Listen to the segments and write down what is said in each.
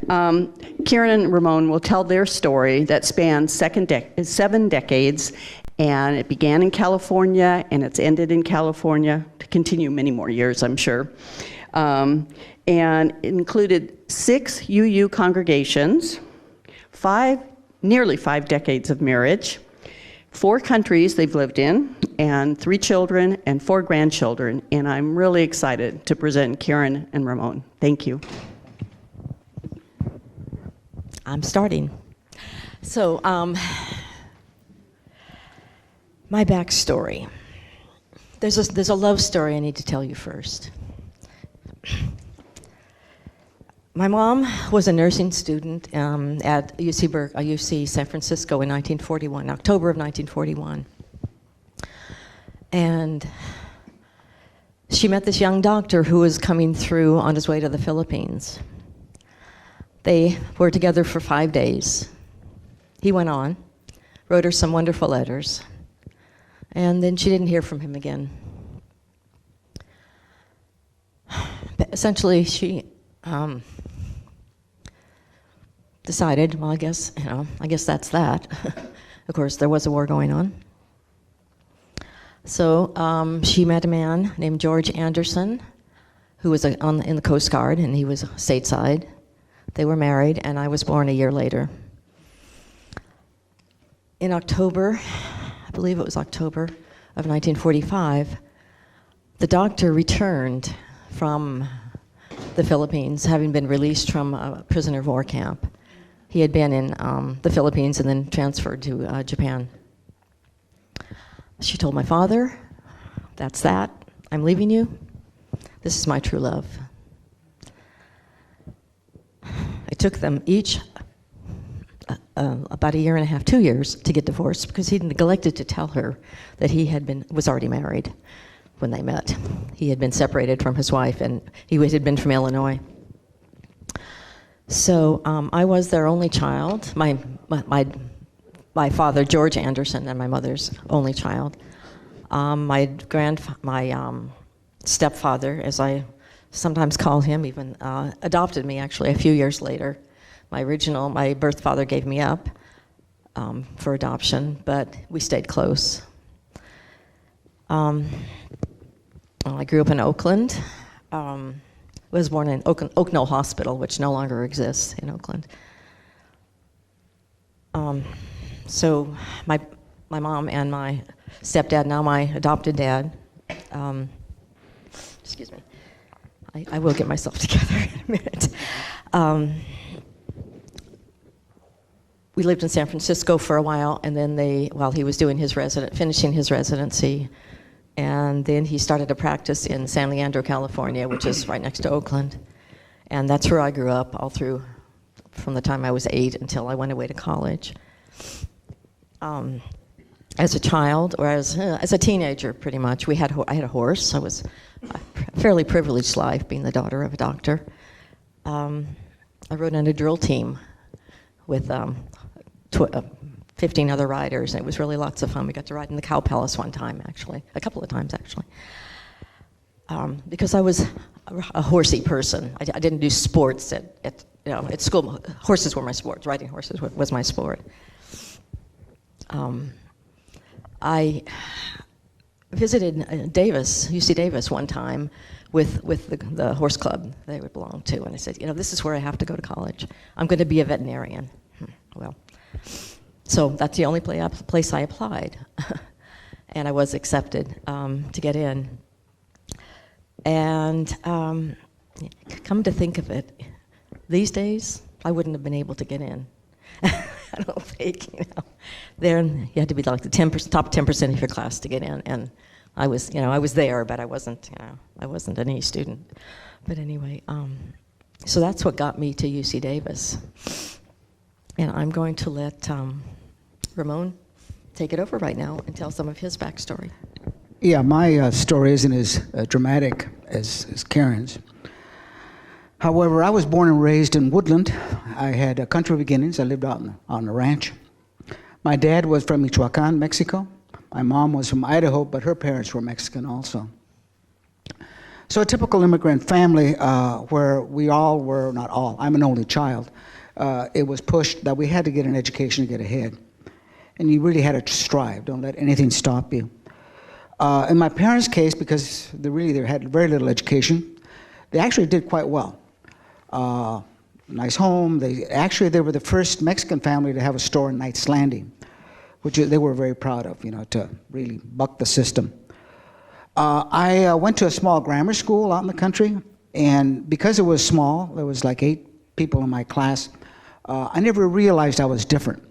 Kieran and Ramon will tell their story that spans 7 decades, and it began in California, and it's ended in California, to continue many more years, I'm sure. And it included 6 UU congregations, nearly 5 decades of marriage, 4 countries they've lived in, and 3 children and 4 grandchildren. And I'm really excited to present Kieran and Ramon. Thank you. I'm starting. So, my backstory. There's a love story I need to tell you first. My mom was a nursing student at UC San Francisco in October of 1941. And she met this young doctor who was coming through on his way to the Philippines. They were together for 5 days. He went on, wrote her some wonderful letters, and then she didn't hear from him again. But essentially, she decided, well, I guess that's that. Of course, there was a war going on. So she met a man named George Anderson, who was in the Coast Guard, and he was stateside. They were married, and I was born a year later. In October, I believe it was October of 1945, the doctor returned from the Philippines, having been released from a prisoner of war camp. He had been in the Philippines and then transferred to Japan. She told my father, that's that, I'm leaving you. This is my true love. It took them each about 1.5 years, 2 years to get divorced because he neglected to tell her that he was already married when they met. He had been separated from his wife, and he had been from Illinois. So I was their only child. My father, George Anderson, and my mother's only child. My stepfather, as I sometimes call him, even adopted me actually a few years later. My birth father gave me up for adoption, but we stayed close. I grew up in Oakland. Was born in Oaknoll Hospital, which no longer exists in Oakland. So my mom and my stepdad, now my adopted dad, excuse me, I will get myself together in a minute. We lived in San Francisco for a while, and then while he was doing finishing his residency, and then he started a practice in San Leandro, California, which is right next to Oakland. And that's where I grew up all through, from the time I was 8 until I went away to college. As a child, or as a teenager, pretty much, I had a horse. I was a fairly privileged life, being the daughter of a doctor. I rode on a drill team with 15 other riders, and it was really lots of fun. We got to ride in the Cow Palace a couple of times actually. Because I was a horsey person. I didn't do sports at school. Horses were my sport. Riding horses was my sport. I visited UC Davis one time with the horse club they would belong to, and I said, this is where I have to go to college. I'm going to be a veterinarian. Well, so that's the only place I applied, and I was accepted to get in. And come to think of it, these days I wouldn't have been able to get in. I don't think, There, you had to be like the top 10% of your class to get in, and I was there, but I wasn't an A student. But anyway, so that's what got me to UC Davis. And I'm going to let Ramon take it over right now and tell some of his backstory. Yeah, my story isn't as dramatic as Karen's. However, I was born and raised in Woodland. I had country beginnings. I lived out on a ranch. My dad was from Michoacan, Mexico. My mom was from Idaho, but her parents were Mexican also. So a typical immigrant family where we all were, not all, I'm an only child, it was pushed that we had to get an education to get ahead. And you really had to strive. Don't let anything stop you. In my parents' case, because they had very little education, they actually did quite well. Nice home. They were the first Mexican family to have a store in Knights Landing, which they were very proud of, to really buck the system. I went to a small grammar school out in the country, and because it was small, there was like 8 people in my class, I never realized I was different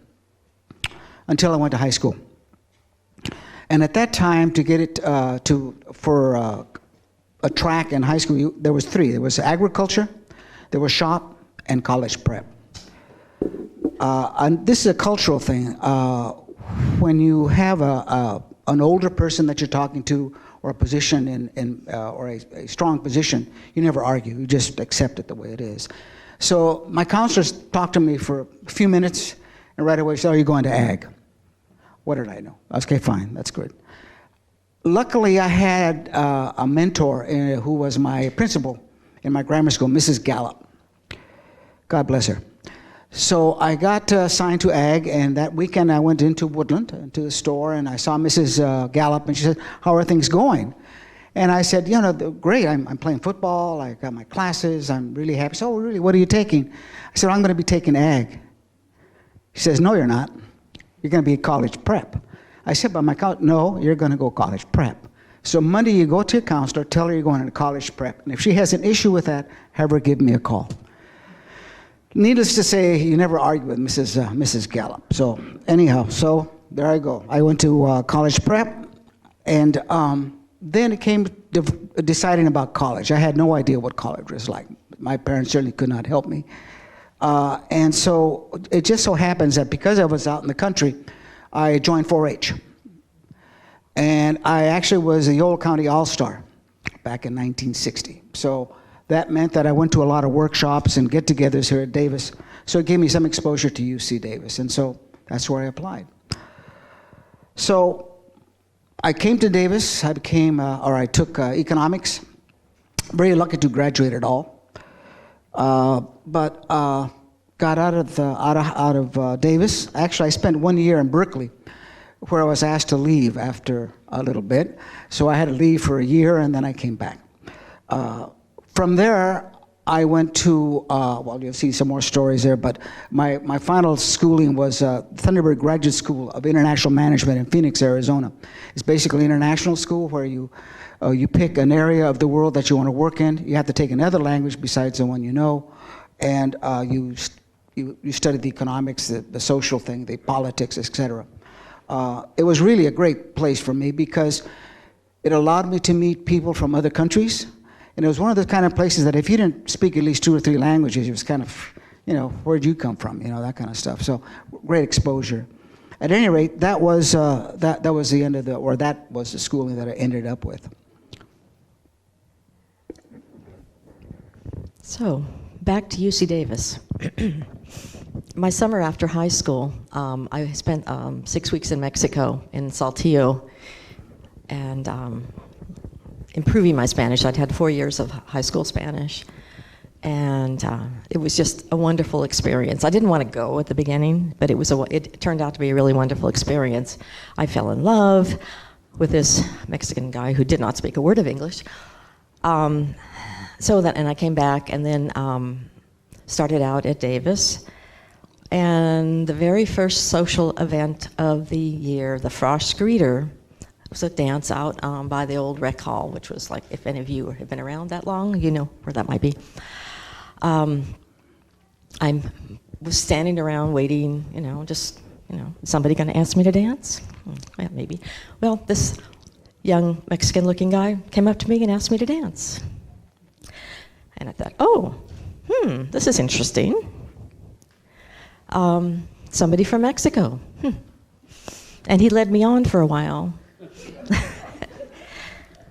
until I went to high school. And at that time, to get it for a track in high school, there was 3. There was agriculture, there was shop, and college prep. And this is a cultural thing. When you have an older person that you're talking to, or a position or a strong position, you never argue. You just accept it the way it is. So my counselors talked to me for a few minutes, and right away said, "Are you going to ag?" What did I know? Okay, fine, that's good. Luckily, I had a mentor who was my principal in my grammar school, Mrs. Gallup. God bless her. So I got assigned to ag, and that weekend I went into Woodland, into the store, and I saw Mrs. Gallup, and she said, "How are things going?" And I said, "Great, I'm playing football, I got my classes, I'm really happy." "So really, what are you taking?" I said, "I'm going to be taking ag." She says, "No, you're not. You're going to be college prep." I said, "But no, you're going to go college prep. So Monday you go to your counselor, tell her you're going to college prep. And if she has an issue with that, have her give me a call." Needless to say, you never argue with Mrs. Gallup. So anyhow, so there I go. I went to college prep, and then it came to deciding about college. I had no idea what college was like. My parents certainly could not help me. And so it just so happens that because I was out in the country, I joined 4-H. And I actually was a Yolo County All-Star back in 1960. So that meant that I went to a lot of workshops and get-togethers here at Davis. So it gave me some exposure to UC Davis. And so that's where I applied. So I came to Davis. I took economics. Very lucky to graduate at all. But got out of Davis. Actually, I spent 1 year in Berkeley, where I was asked to leave after a little bit. So I had to leave for a year, and then I came back. From there, I went to, you'll see some more stories there, but my final schooling was Thunderbird Graduate School of International Management in Phoenix, Arizona. It's basically an international school where you pick an area of the world that you want to work in. You have to take another language besides the one you know, and you study the economics, the social thing, the politics, etc. It was really a great place for me because it allowed me to meet people from other countries. And it was one of the kind of places that if you didn't speak at least 2 or 3 languages, it was kind of, where'd you come from? That kind of stuff. So great exposure. At any rate, that was the end of that was the schooling that I ended up with. So, back to UC Davis. My summer after high school, I spent 6 weeks in Mexico, in Saltillo, and improving my Spanish. I'd had 4 years of high school Spanish, and it was just a wonderful experience. I didn't want to go at the beginning, but it turned out to be a really wonderful experience. I fell in love with this Mexican guy who did not speak a word of English. And I came back and then started out at Davis. And the very first social event of the year, the Frost Greeter, was a dance out by the old rec hall, which was like, if any of you have been around that long, you know where that might be. I was standing around waiting, somebody going to ask me to dance? Yeah, maybe. Well, this young Mexican-looking guy came up to me and asked me to dance. And I thought, this is interesting. Somebody from Mexico. And he led me on for a while.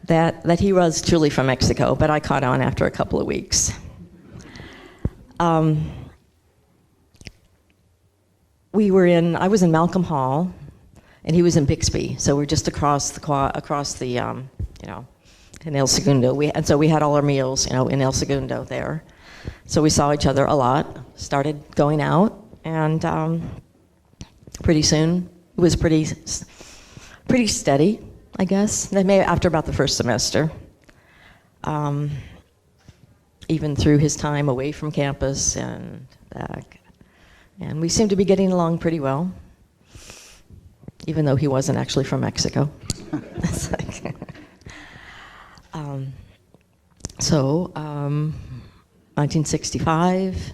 that he was truly from Mexico, but I caught on after a couple of weeks. I was in Malcolm Hall, and he was in Bixby, so we're just across the in El Segundo. And so we had all our meals, in El Segundo there. So we saw each other a lot, started going out, and pretty soon it was pretty steady, I guess. Maybe after about the first semester, even through his time away from campus and back. And we seemed to be getting along pretty well, even though he wasn't actually from Mexico. It's like, 1965,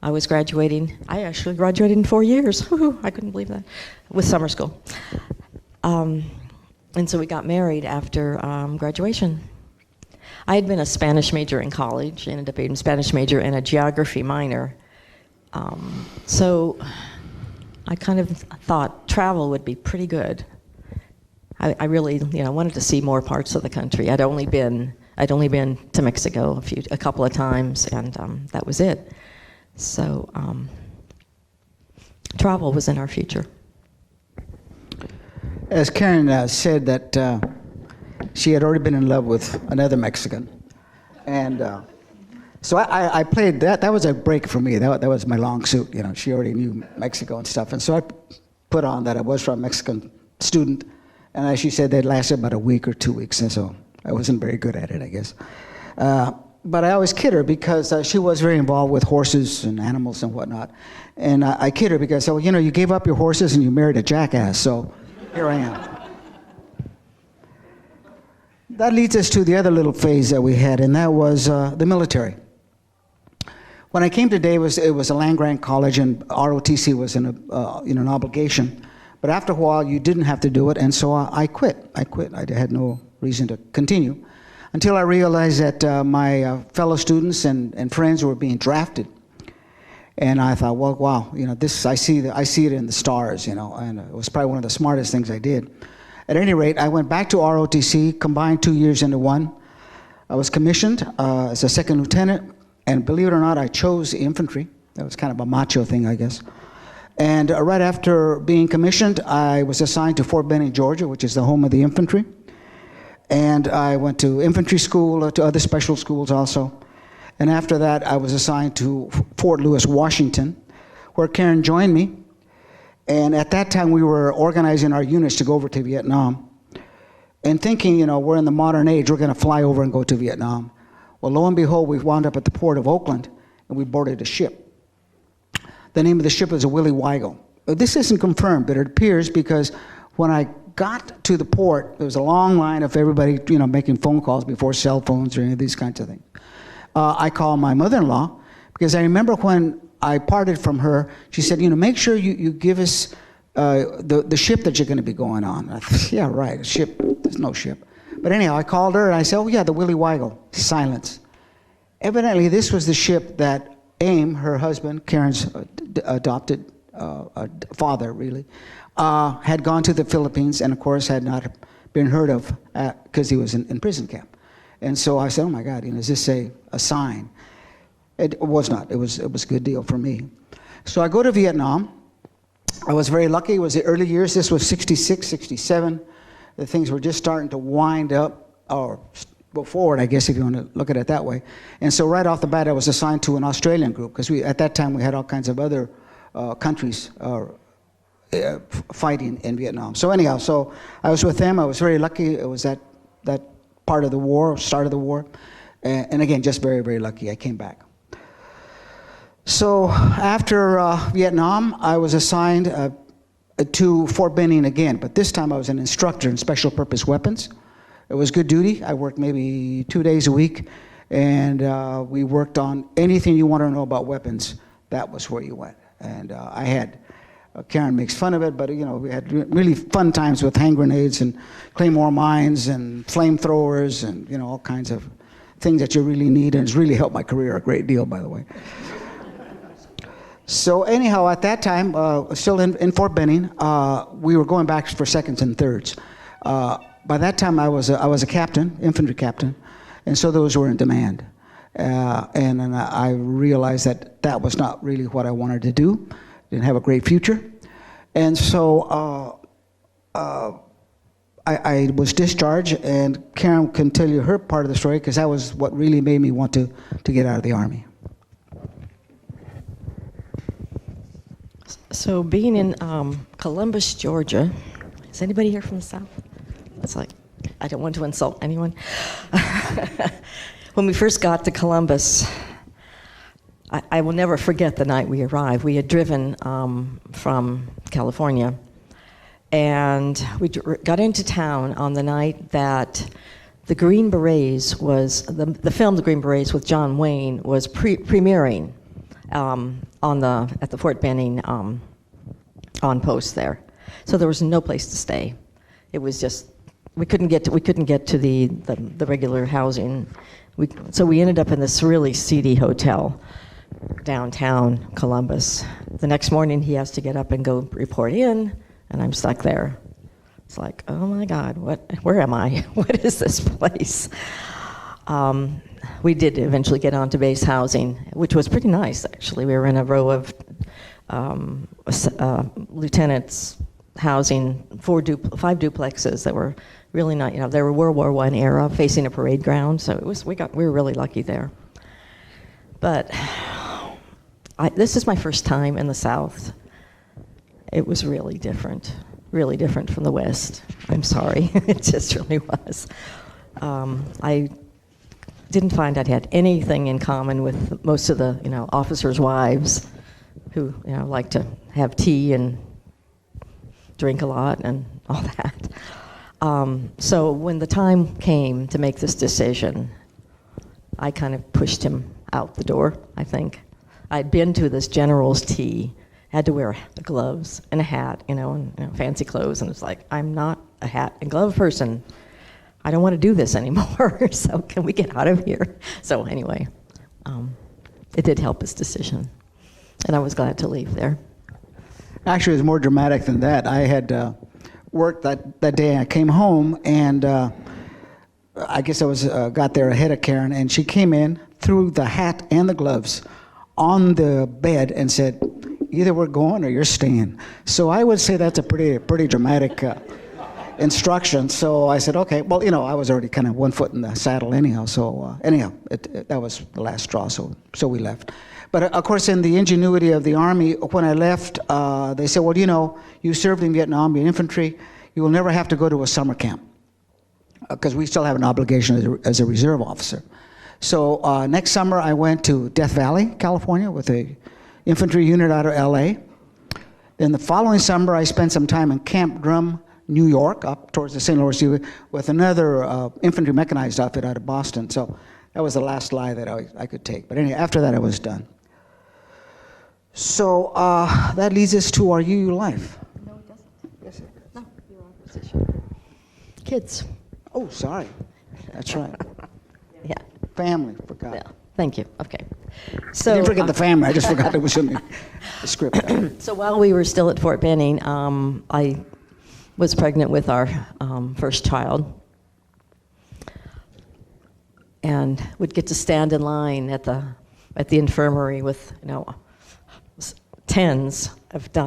I was graduating. I actually graduated in 4 years. Woo-hoo, I couldn't believe that, with summer school. And so we got married after graduation. I had been a Spanish major in college, ended up being a Spanish major and a geography minor. So I kind of thought travel would be pretty good. I really, wanted to see more parts of the country. I'd only been to Mexico a couple of times, and that was it. So travel was in our future. As Karen said that she had already been in love with another Mexican, and so I played that. That was a break for me. That was my long suit. She already knew Mexico and stuff, and so I put on that I was from a Mexican student, and as she said, that lasted about a week or 2 weeks, and so I wasn't very good at it, I guess. But I always kid her because she was very involved with horses and animals and whatnot, and I kid her because I said, well, you gave up your horses and you married a jackass, so here I am. That leads us to the other little phase that we had, and that was the military. When I came to Davis, it was a land-grant college, and ROTC was an obligation. But after a while, you didn't have to do it, and so I quit. I had no reason to continue until I realized that my fellow students and friends were being drafted. And I thought, well, wow, this I see it in the stars, and it was probably one of the smartest things I did. At any rate, I went back to ROTC, combined 2 years into one. I was commissioned as a second lieutenant, and believe it or not, I chose infantry. That was kind of a macho thing, I guess. And right after being commissioned, I was assigned to Fort Benning, Georgia, which is the home of the infantry. And I went to infantry school, to other special schools also. And after that, I was assigned to Fort Lewis, Washington, where Karen joined me. And at that time, we were organizing our units to go over to Vietnam. And thinking, we're in the modern age, we're going to fly over and go to Vietnam. Well, lo and behold, we wound up at the port of Oakland, and we boarded a ship. The name of the ship was a Willie Weigel. This isn't confirmed, but it appears because when I got to the port, there was a long line of everybody, making phone calls before cell phones or any of these kinds of things. I called my mother-in-law because I remember when I parted from her, she said, make sure you give us the ship that you're going to be going on. I thought, yeah, right, a ship. There's no ship. But anyhow, I called her and I said, oh yeah, the Willie Weigel. Silence. Evidently, this was the ship that Aim, her husband, Karen's adopted father, really, had gone to the Philippines and, of course, had not been heard of because he was in prison camp. And so I said, oh my God, is this a sign? It was not. It was a good deal for me. So I go to Vietnam. I was very lucky. It was the early years. This was 66, 67. The things were just starting to wind up, or go forward, I guess, if you want to look at it that way. And so right off the bat, I was assigned to an Australian group, because at that time we had all kinds of other countries fighting in Vietnam. So anyhow, so I was with them. I was very lucky. It was that part of the war, start of the war. And again, just very, very lucky. I came back. So after Vietnam, I was assigned to Fort Benning again, but this time I was an instructor in special purpose weapons. It was good duty. I worked maybe 2 days a week, and we worked on anything you want to know about weapons. That was where you went. And I had, Karen makes fun of it, but we had really fun times with hand grenades and claymore mines and flamethrowers and all kinds of things that you really need, and it's really helped my career a great deal, by the way. So anyhow, at that time, still in Fort Benning, we were going back for seconds and thirds. By that time, I was a captain, infantry captain, and so those were in demand. And then I realized that was not really what I wanted to do. Didn't have a great future. And so I was discharged, and Karen can tell you her part of the story, because that was what really made me want to get out of the Army. So being in Columbus, Georgia, is anybody here from the South? It's like, I don't want to insult anyone. When we first got to Columbus, I will never forget the night we arrived. We had driven from California, and we got into town on the night that the Green Berets was, the film The Green Berets with John Wayne was premiering at the Fort Benning on post there. So there was no place to stay. It was just, we couldn't get to the regular housing. So we ended up in this really seedy hotel downtown Columbus. The next morning he has to get up and go report in, and I'm stuck there. It's like, oh my God, where am I? What is this place? We did eventually get onto base housing, which was pretty nice, actually. We were in a row of lieutenants housing 5 duplexes that were really nice. You know, they were World War I era, facing a parade ground, so we were really lucky there. But this is my first time in the South. It was really different from the West. I'm sorry, it just really was. I didn't find I had anything in common with most of the, officers' wives, who, like to have tea and drink a lot and all that. So when the time came to make this decision, I kind of pushed him out the door, I think. I'd been to this general's tea, had to wear gloves and a hat, and fancy clothes, and it's like, I'm not a hat and glove person. I don't want to do this anymore, so can we get out of here? So anyway, it did help his decision, and I was glad to leave there. Actually, it was more dramatic than that. I had worked that day. I came home, and I guess I got there ahead of Karen, and she came in, threw the hat and the gloves on the bed, and said, "Either we're going or you're staying." So I would say that's a pretty dramatic instruction. So I said, okay. Well, I was already kind of one foot in the saddle anyhow. So that was the last straw. So we left. But of course, in the ingenuity of the Army, when I left, they said, well, you served in Vietnam, you're infantry, you will never have to go to a summer camp, because we still have an obligation as a reserve officer. So next summer, I went to Death Valley, California, with a infantry unit out of LA. Then the following summer, I spent some time in Camp Drum, New York, up towards the St. Louis River, with another infantry mechanized outfit out of Boston. So that was the last lie that I could take. But anyway, after that, I was done. So that leads us to our UU life. No, it doesn't. Yes, no, you're on position. Kids. Oh, sorry. That's right. Yeah. Family, forgot. Yeah. Thank you. Okay. So I didn't forget the family. I just forgot it was in the script. So while we were still at Fort Benning, I was pregnant with our first child, and would get to stand in line at the infirmary with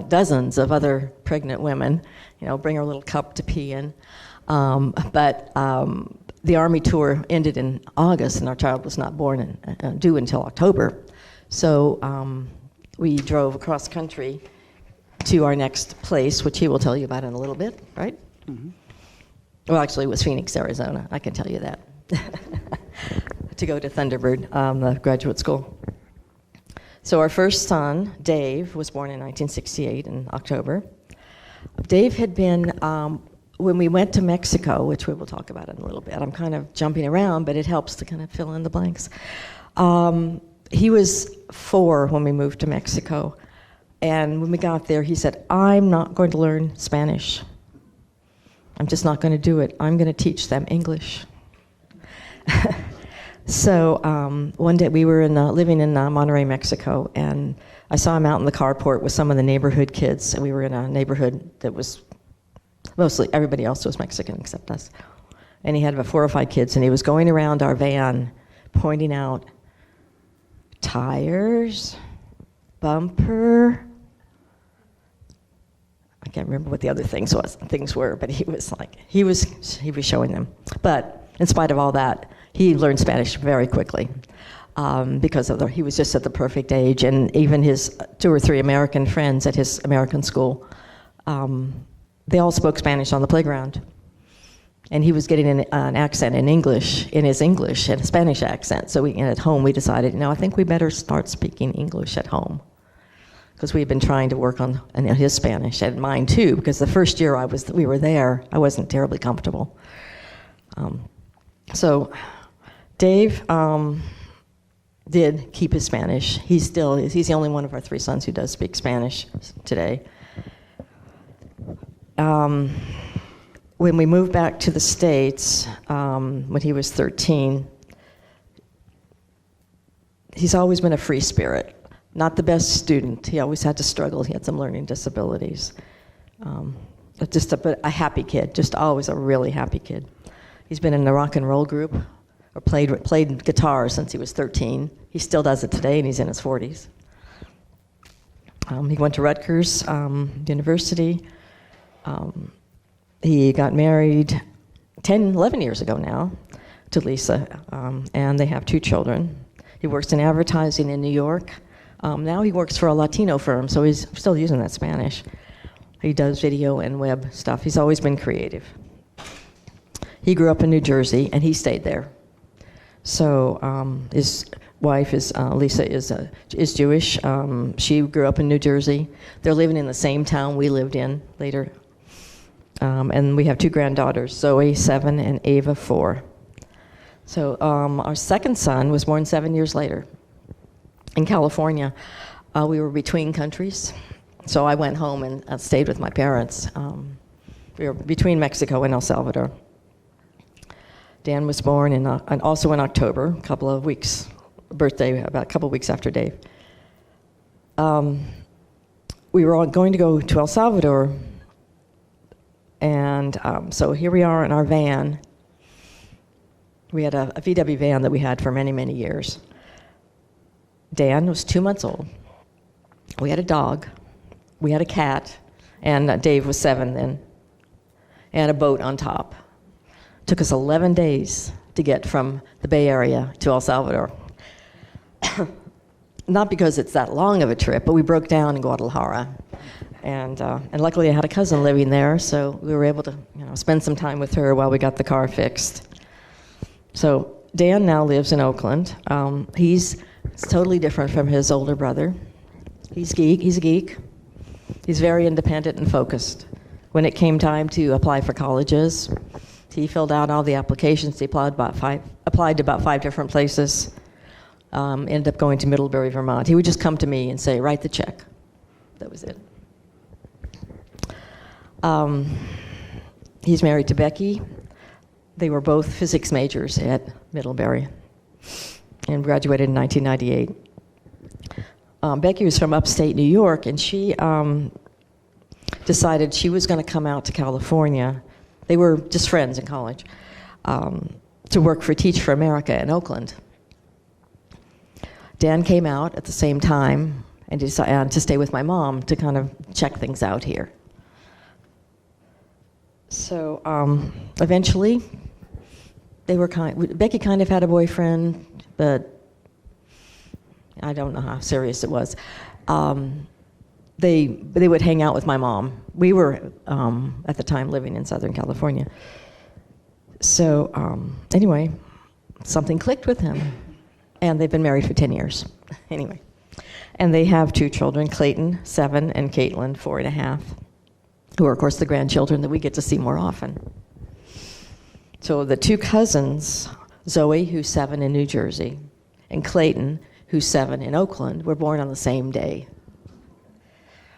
dozens of other pregnant women, bring her little cup to pee in. But the Army tour ended in August, and our child was not born and due until October. So we drove across country to our next place, which he will tell you about in a little bit, right? Mm-hmm. Well, actually, it was Phoenix, Arizona. I can tell you that. To go to Thunderbird, the graduate school. So our first son, Dave, was born in 1968 in October. Dave had been, when we went to Mexico, which we will talk about in a little bit, I'm kind of jumping around, but it helps to kind of fill in the blanks. He was 4 when we moved to Mexico. And when we got there, he said, I'm not going to learn Spanish. I'm just not going to do it. I'm going to teach them English. So one day we were living in Monterrey, Mexico, and I saw him out in the carport with some of the neighborhood kids. And we were in a neighborhood that was mostly, everybody else was Mexican except us. And he had about 4 or 5 kids, and he was going around our van pointing out tires, bumper, can't remember what the other things were, but he was showing them. But in spite of all that, he learned Spanish very quickly because he was just at the perfect age, and even his 2 or 3 American friends at his American school, they all spoke Spanish on the playground. And he was getting an accent in English, and a Spanish accent. So at home we decided, I think we better start speaking English at home, because we had been trying to work on his Spanish and mine too. Because the first year we were there, I wasn't terribly comfortable. So Dave did keep his Spanish. He's the only one of our 3 sons who does speak Spanish today. When we moved back to the States, when he was 13, he's always been a free spirit. Not the best student. He always had to struggle. He had some learning disabilities. But a happy kid, just always a really happy kid. He's been in the rock and roll group, or played guitar since he was 13. He still does it today, and he's in his 40s. He went to Rutgers University. He got married 11 years ago now to Lisa, and they have 2 children. He works in advertising in New York. Now he works for a Latino firm, so he's still using that Spanish. He does video and web stuff. He's always been creative. He grew up in New Jersey, and he stayed there. So his wife Lisa is Jewish. She grew up in New Jersey. They're living in the same town we lived in later. And we have 2 granddaughters, Zoe, 7, and Ava, 4. So our second son was born 7 years later in California. We were between countries, so I went home and stayed with my parents. We were between Mexico and El Salvador. Dan was born and also in October, a couple of weeks after Dave. We were all going to go to El Salvador. And so here we are in our van. We had a VW van that we had for many, many years. Dan was 2 months old. We had a dog. We had a cat. And Dave was 7 then. And a boat on top. Took us 11 days to get from the Bay Area to El Salvador. Not because it's that long of a trip, but we broke down in Guadalajara. And luckily I had a cousin living there, so we were able to spend some time with her while we got the car fixed. So Dan now lives in Oakland. He's totally different from his older brother. He's a geek. He's very independent and focused. When it came time to apply for colleges, he filled out all the applications. He applied to about 5 different places. Ended up going to Middlebury, Vermont. He would just come to me and say, "Write the check." That was it. He's married to Becky. They were both physics majors at Middlebury and graduated in 1998. Becky was from upstate New York, and she decided she was going to come out to California. They were just friends in college, to work for Teach for America in Oakland. Dan came out at the same time and decided to stay with my mom to kind of check things out here. So eventually, Becky kind of had a boyfriend, but I don't know how serious it was. They would hang out with my mom. We were at the time living in Southern California. So anyway, something clicked with him, and they've been married for 10 years. Anyway, and they have 2 children, Clayton, 7, and Caitlin, 4.5. Who are, of course, the grandchildren that we get to see more often. So the 2 cousins, Zoe, who's 7 in New Jersey, and Clayton, who's 7 in Oakland, were born on the same day.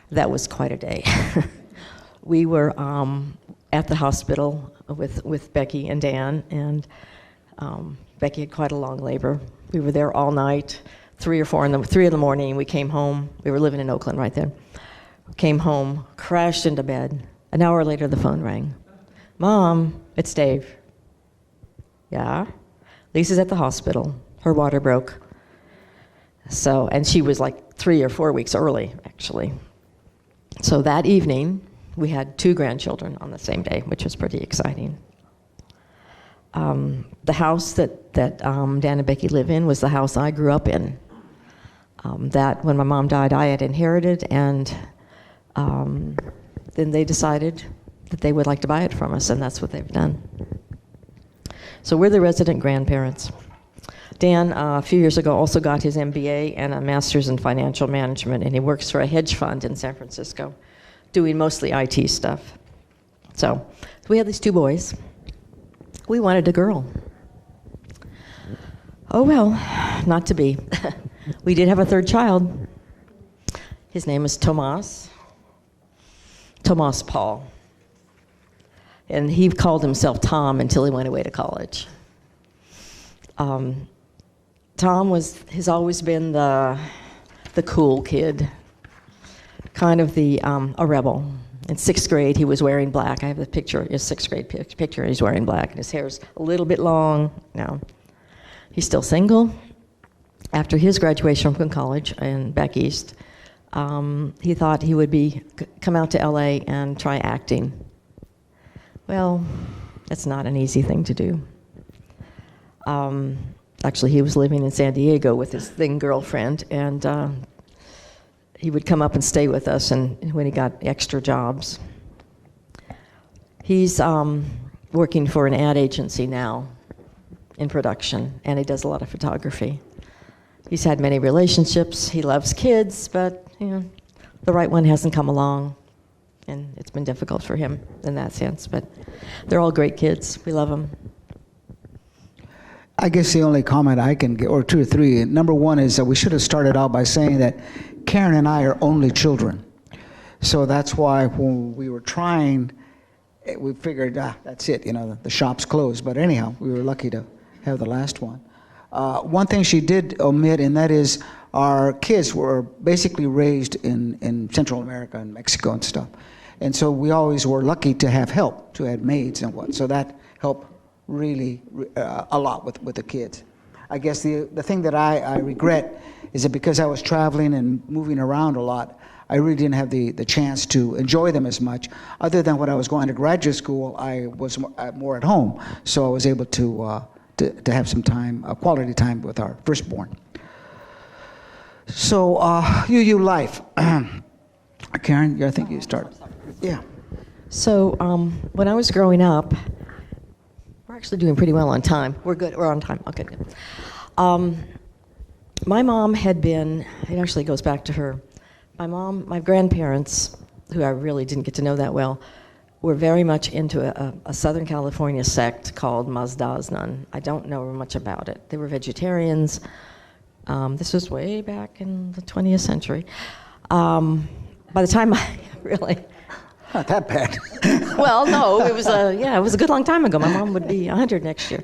That was quite a day. We were at the hospital with Becky and Dan, and Becky had quite a long labor. We were there all night, 3 in the morning. We came home. We were living in Oakland right then. Came home, crashed into bed. An hour later, the phone rang. "Mom, it's Dave." "Yeah?" "Lisa's at the hospital. Her water broke." And she was like 3 or 4 weeks early, actually. So that evening, we had 2 grandchildren on the same day, which was pretty exciting. The house that Dan and Becky live in was the house I grew up in. That when my mom died, I had inherited, and then they decided that they would like to buy it from us, and that's what they've done. So we're the resident grandparents. Dan, a few years ago, also got his MBA and a master's in financial management, and he works for a hedge fund in San Francisco, doing mostly IT stuff. So we had these 2 boys. We wanted a girl. Oh well, not to be. We did have a 3rd child. His name is Tomas Paul. And he called himself Tom until he went away to college. Tom has always been the cool kid, kind of a rebel. In 6th grade, he was wearing black. I have the picture, his 6th grade picture, he's wearing black, and his hair's a little bit long now. He's still single. After his graduation from college and back east, he thought he would come out to LA and try acting. Well, that's not an easy thing to do. Actually, he was living in San Diego with his girlfriend, and he would come up and stay with us and when he got extra jobs. He's working for an ad agency now in production, and he does a lot of photography. He's had many relationships. He loves kids, but the right one hasn't come along, and it's been difficult for him in that sense. But they're all great kids. We love them. I guess the only comment I can get, or 2 or 3, number 1 is that we should have started out by saying that Karen and I are only children. So that's why when we were trying, we figured, that's it, the shop's closed. But anyhow, we were lucky to have the last one. One thing she did omit, and that is our kids were basically raised in Central America and Mexico and stuff. And so we always were lucky to have help, to have maids and what. So that helped really a lot with the kids. I guess the thing that I regret is that because I was traveling and moving around a lot, I really didn't have the chance to enjoy them as much. Other than when I was going to graduate school, I was more at home, so I was able to have some time, quality time with our firstborn. So, UU life. Karen, I think you start. Yeah. So when I was growing up, we're actually doing pretty well on time. We're good. We're on time. Okay, good. My mom had been, it actually goes back to her. My grandparents, who I really didn't get to know that well, were very much into a Southern California sect called Mazdaznan. I don't know much about it. They were vegetarians. This was way back in the 20th century. By the time I really... Not that bad. Well, no, it was a good long time ago. My mom would be 100 next year.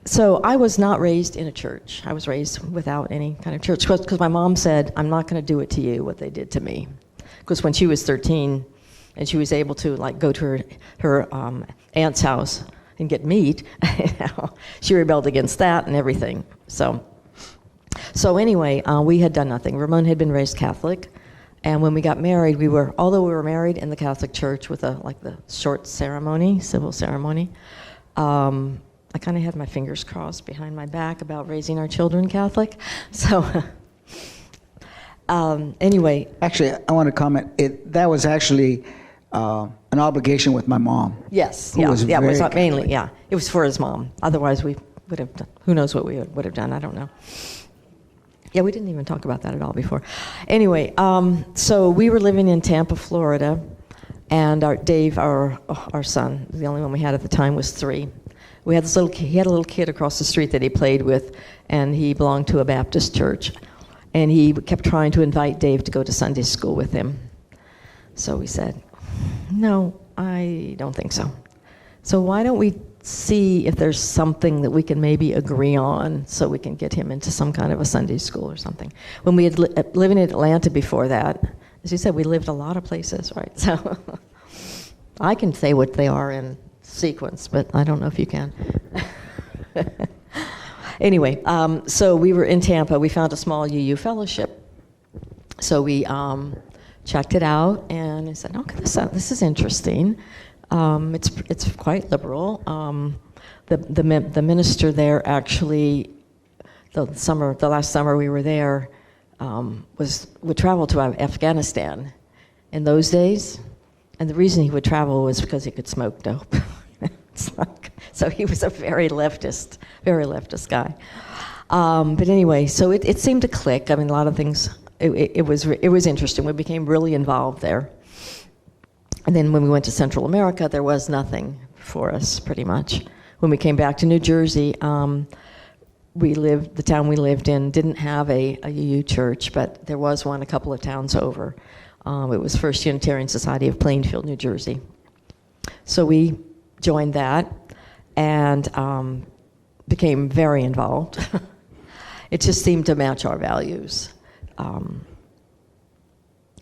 So I was not raised in a church. I was raised without any kind of church because my mom said, I'm not going to do it to you what they did to me. Because when she was 13 and she was able to go to her aunt's house and get meat, she rebelled against that and everything. So anyway, we had done nothing. Ramon had been raised Catholic. And when we got married, although we were married in the Catholic Church with the short ceremony, civil ceremony, I kind of had my fingers crossed behind my back about raising our children Catholic. So anyway. Actually, I want to comment. That was actually an obligation with my mom. Yes, it was not mainly, yeah. It was for his mom. Otherwise, we would have done, who knows what we would have done, I don't know. Yeah, we didn't even talk about that at all before. Anyway, so we were living in Tampa, Florida, and Dave, our son, the only one we had at the time, was 3. He had a little kid across the street that he played with, and he belonged to a Baptist church. And he kept trying to invite Dave to go to Sunday school with him. So we said, no, I don't think so. So why don't we see if there's something that we can maybe agree on so we can get him into some kind of a Sunday school or something. When we had living in Atlanta before that, as you said, we lived a lot of places, right? So I can say what they are in sequence, but I don't know if you can. Anyway, so we were in Tampa. We found a small UU fellowship. So we checked it out, and I said, okay, this is interesting. It's quite liberal. The minister there actually, the last summer we were there, would travel to Afghanistan in those days, and the reason he would travel was because he could smoke dope. So he was a very leftist guy. But anyway, so it seemed to click. I mean, a lot of things. It was interesting. We became really involved there. And then when we went to Central America, there was nothing for us, pretty much. When we came back to New Jersey, the town we lived in didn't have a UU church, but there was one a couple of towns over. It was First Unitarian Society of Plainfield, New Jersey. So we joined that and became very involved. It just seemed to match our values.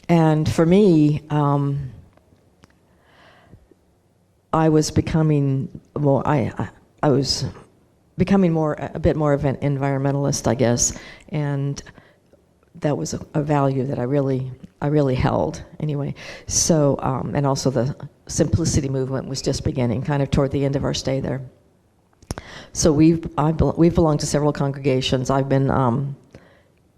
And for me, I was becoming more. I was becoming a bit more of an environmentalist, I guess, and that was a value that I really held anyway. So, and also the simplicity movement was just beginning, kind of toward the end of our stay there. So we've belonged to several congregations. I've been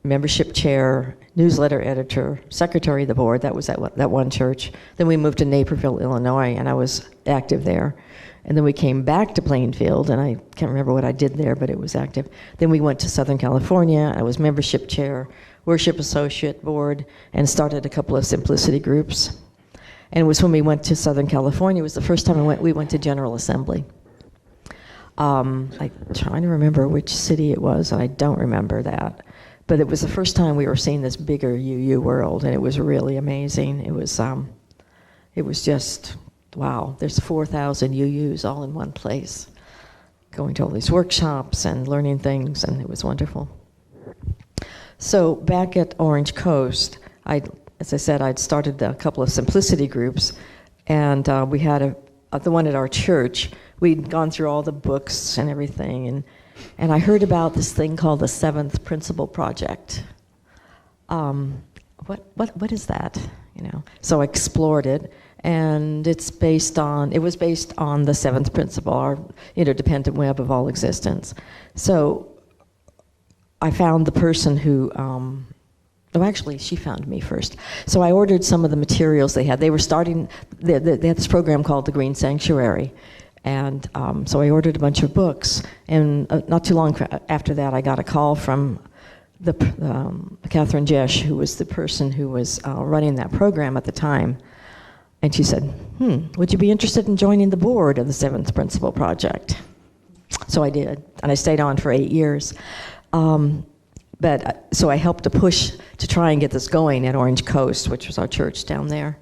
membership chair, newsletter editor, secretary of the board. That was at that one church. Then we moved to Naperville, Illinois, and I was active there. And then we came back to Plainfield, and I can't remember what I did there, but it was active. Then we went to Southern California. I was membership chair, worship associate board, and started a couple of simplicity groups. And it was when we went to Southern California, it was the first time we went to General Assembly. I'm trying to remember which city it was, and I don't remember that. But it was the first time we were seeing this bigger UU world, and it was really amazing. It was just, wow, there's 4,000 UUs all in one place, going to all these workshops and learning things, and it was wonderful. So back at Orange Coast, as I said, I'd started a couple of simplicity groups, and we had the one at our church. We'd gone through all the books and everything, and I heard about this thing called the Seventh Principle Project. What is that? So I explored it, and it was based on the seventh principle, our interdependent web of all existence. So I found the person who, actually, she found me first. So I ordered some of the materials they had. They were starting, they had this program called the Green Sanctuary. And so I ordered a bunch of books. And not too long after that, I got a call from Catherine Jesch, who was the person who was running that program at the time. And she said, would you be interested in joining the board of the Seventh Principle Project? So I did, and I stayed on for 8 years. So I helped to push to try and get this going at Orange Coast, which was our church down there.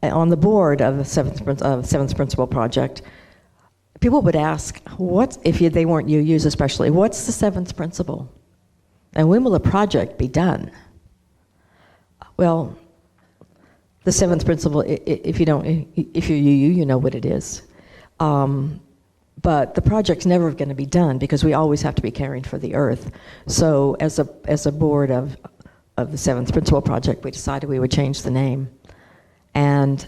On the board of the Seventh Principle Project, people would ask, if they weren't UUs especially, what's the seventh principle? And when will the project be done? Well, the seventh principle, if you're UU, you know what it is. But the project's never going to be done because we always have to be caring for the earth. So as a board of the Seventh Principle Project, we decided we would change the name. And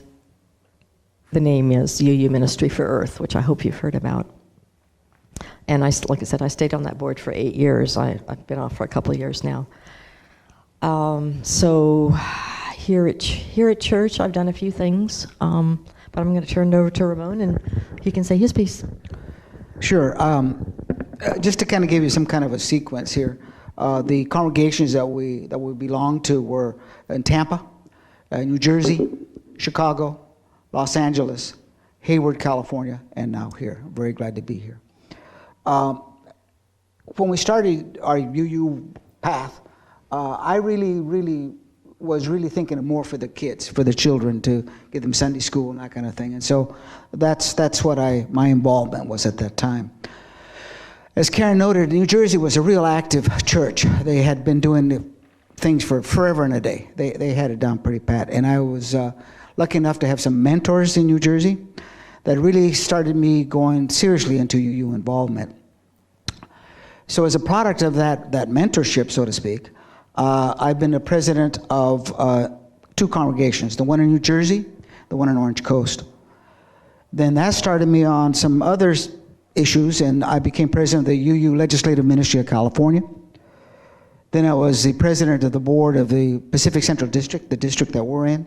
the name is UU Ministry for Earth, which I hope you've heard about. And like I said, I stayed on that board for 8 years. I've been off for a couple of years now. So here at church, I've done a few things, but I'm going to turn it over to Ramon, and he can say his piece. Sure. Just to kind of give you some kind of a sequence here, the congregations that we belonged to were in Tampa, New Jersey, Chicago, Los Angeles, Hayward, California, and now here. I'm very glad to be here. When we started our UU path, I really was thinking more for the kids, for the children, to give them Sunday school and that kind of thing. And so that's what my involvement was at that time. As Karen noted, New Jersey was a real active church. They had been doing things for forever and a day. They had it down pretty pat. And I was lucky enough to have some mentors in New Jersey that really started me going seriously into UU involvement. So as a product of that mentorship, so to speak, I've been the president of 2 congregations, the one in New Jersey, the one in Orange Coast. Then that started me on some other issues, and I became president of the UU Legislative Ministry of California. Then I was the president of the board of the Pacific Central District, the district that we're in.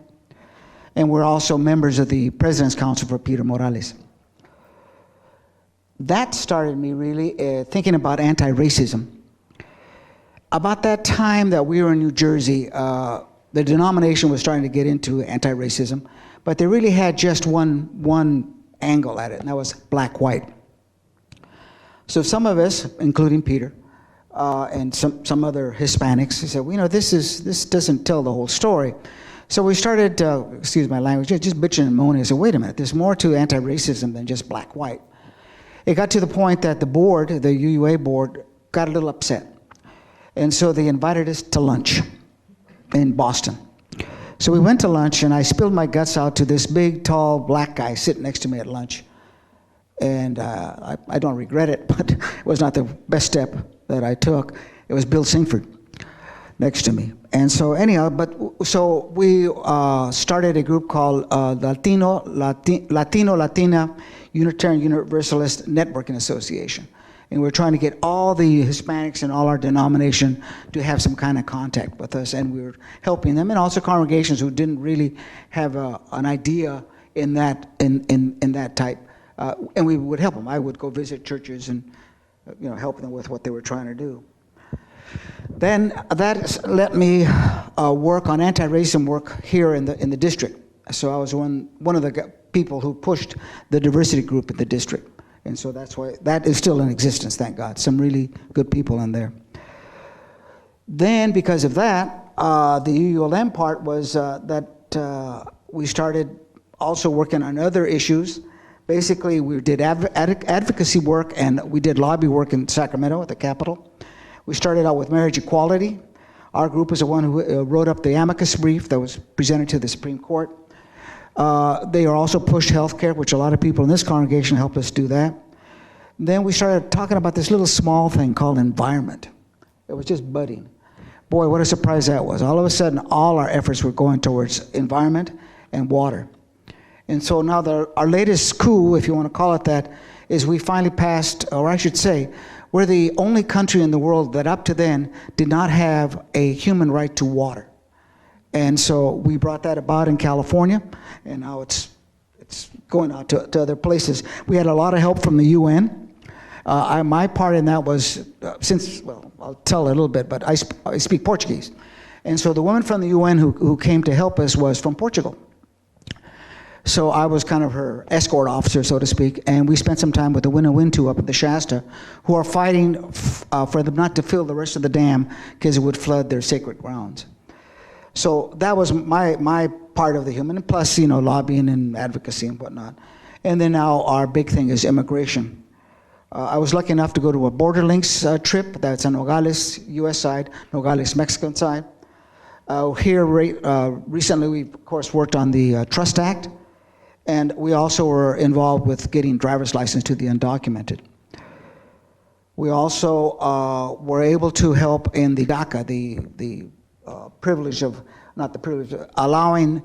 And we're also members of the President's Council for Peter Morales. That started me really thinking about anti-racism. About that time that we were in New Jersey, the denomination was starting to get into anti-racism, but they really had just one angle at it, and that was black-white. So some of us, including Peter, and some other Hispanics, said, well, you know, this doesn't tell the whole story. So we started, excuse my language, just bitching and moaning. I said, wait a minute, there's more to anti-racism than just black-white. It got to the point that the board, the UUA board, got a little upset. And so they invited us to lunch in Boston. So we went to lunch, and I spilled my guts out to this big, tall, black guy sitting next to me at lunch. And I don't regret it, but it was not the best step that I took. It was Bill Singford next to me. And so anyhow, so we started a group called Latino-Latina Unitarian Universalist Networking Association. And we're trying to get all the Hispanics in all our denomination to have some kind of contact with us, and we were helping them, and also congregations who didn't really have an idea in that type. And we would help them. I would go visit churches and help them with what they were trying to do. Then that let me work on anti-racism work here in the district. So I was one of the people who pushed the diversity group in the district. And so that's why that is still in existence, thank God. Some really good people in there. Then because of that, the UULM part was that we started also working on other issues. Basically, we did advocacy work, and we did lobby work in Sacramento at the Capitol. We started out with marriage equality. Our group is the one who wrote up the amicus brief that was presented to the Supreme Court. They are also pushed healthcare, which a lot of people in this congregation helped us do that. Then we started talking about this little small thing called environment. It was just budding. Boy, what a surprise that was. All of a sudden, all our efforts were going towards environment and water. And so now our latest coup, if you want to call it that, is we finally passed, or I should say, we're the only country in the world that up to then did not have a human right to water. And so we brought that about in California, and now it's going out to other places. We had a lot of help from the UN. My part in that was, I'll tell a little bit, but I speak Portuguese. And so the woman from the UN who came to help us was from Portugal. So I was kind of her escort officer, so to speak, and we spent some time with the Wintu up at the Shasta, who are fighting for them not to fill the rest of the dam because it would flood their sacred grounds. So that was my part of the human, plus, lobbying and advocacy and whatnot. And then now our big thing is immigration. I was lucky enough to go to a Border Links trip. That's on Nogales, U.S. side, Nogales, Mexican side. Here, recently, we, of course, worked on the Trust Act. And we also were involved with getting driver's license to the undocumented. We also were able to help in the DACA, the privilege of, not the privilege, allowing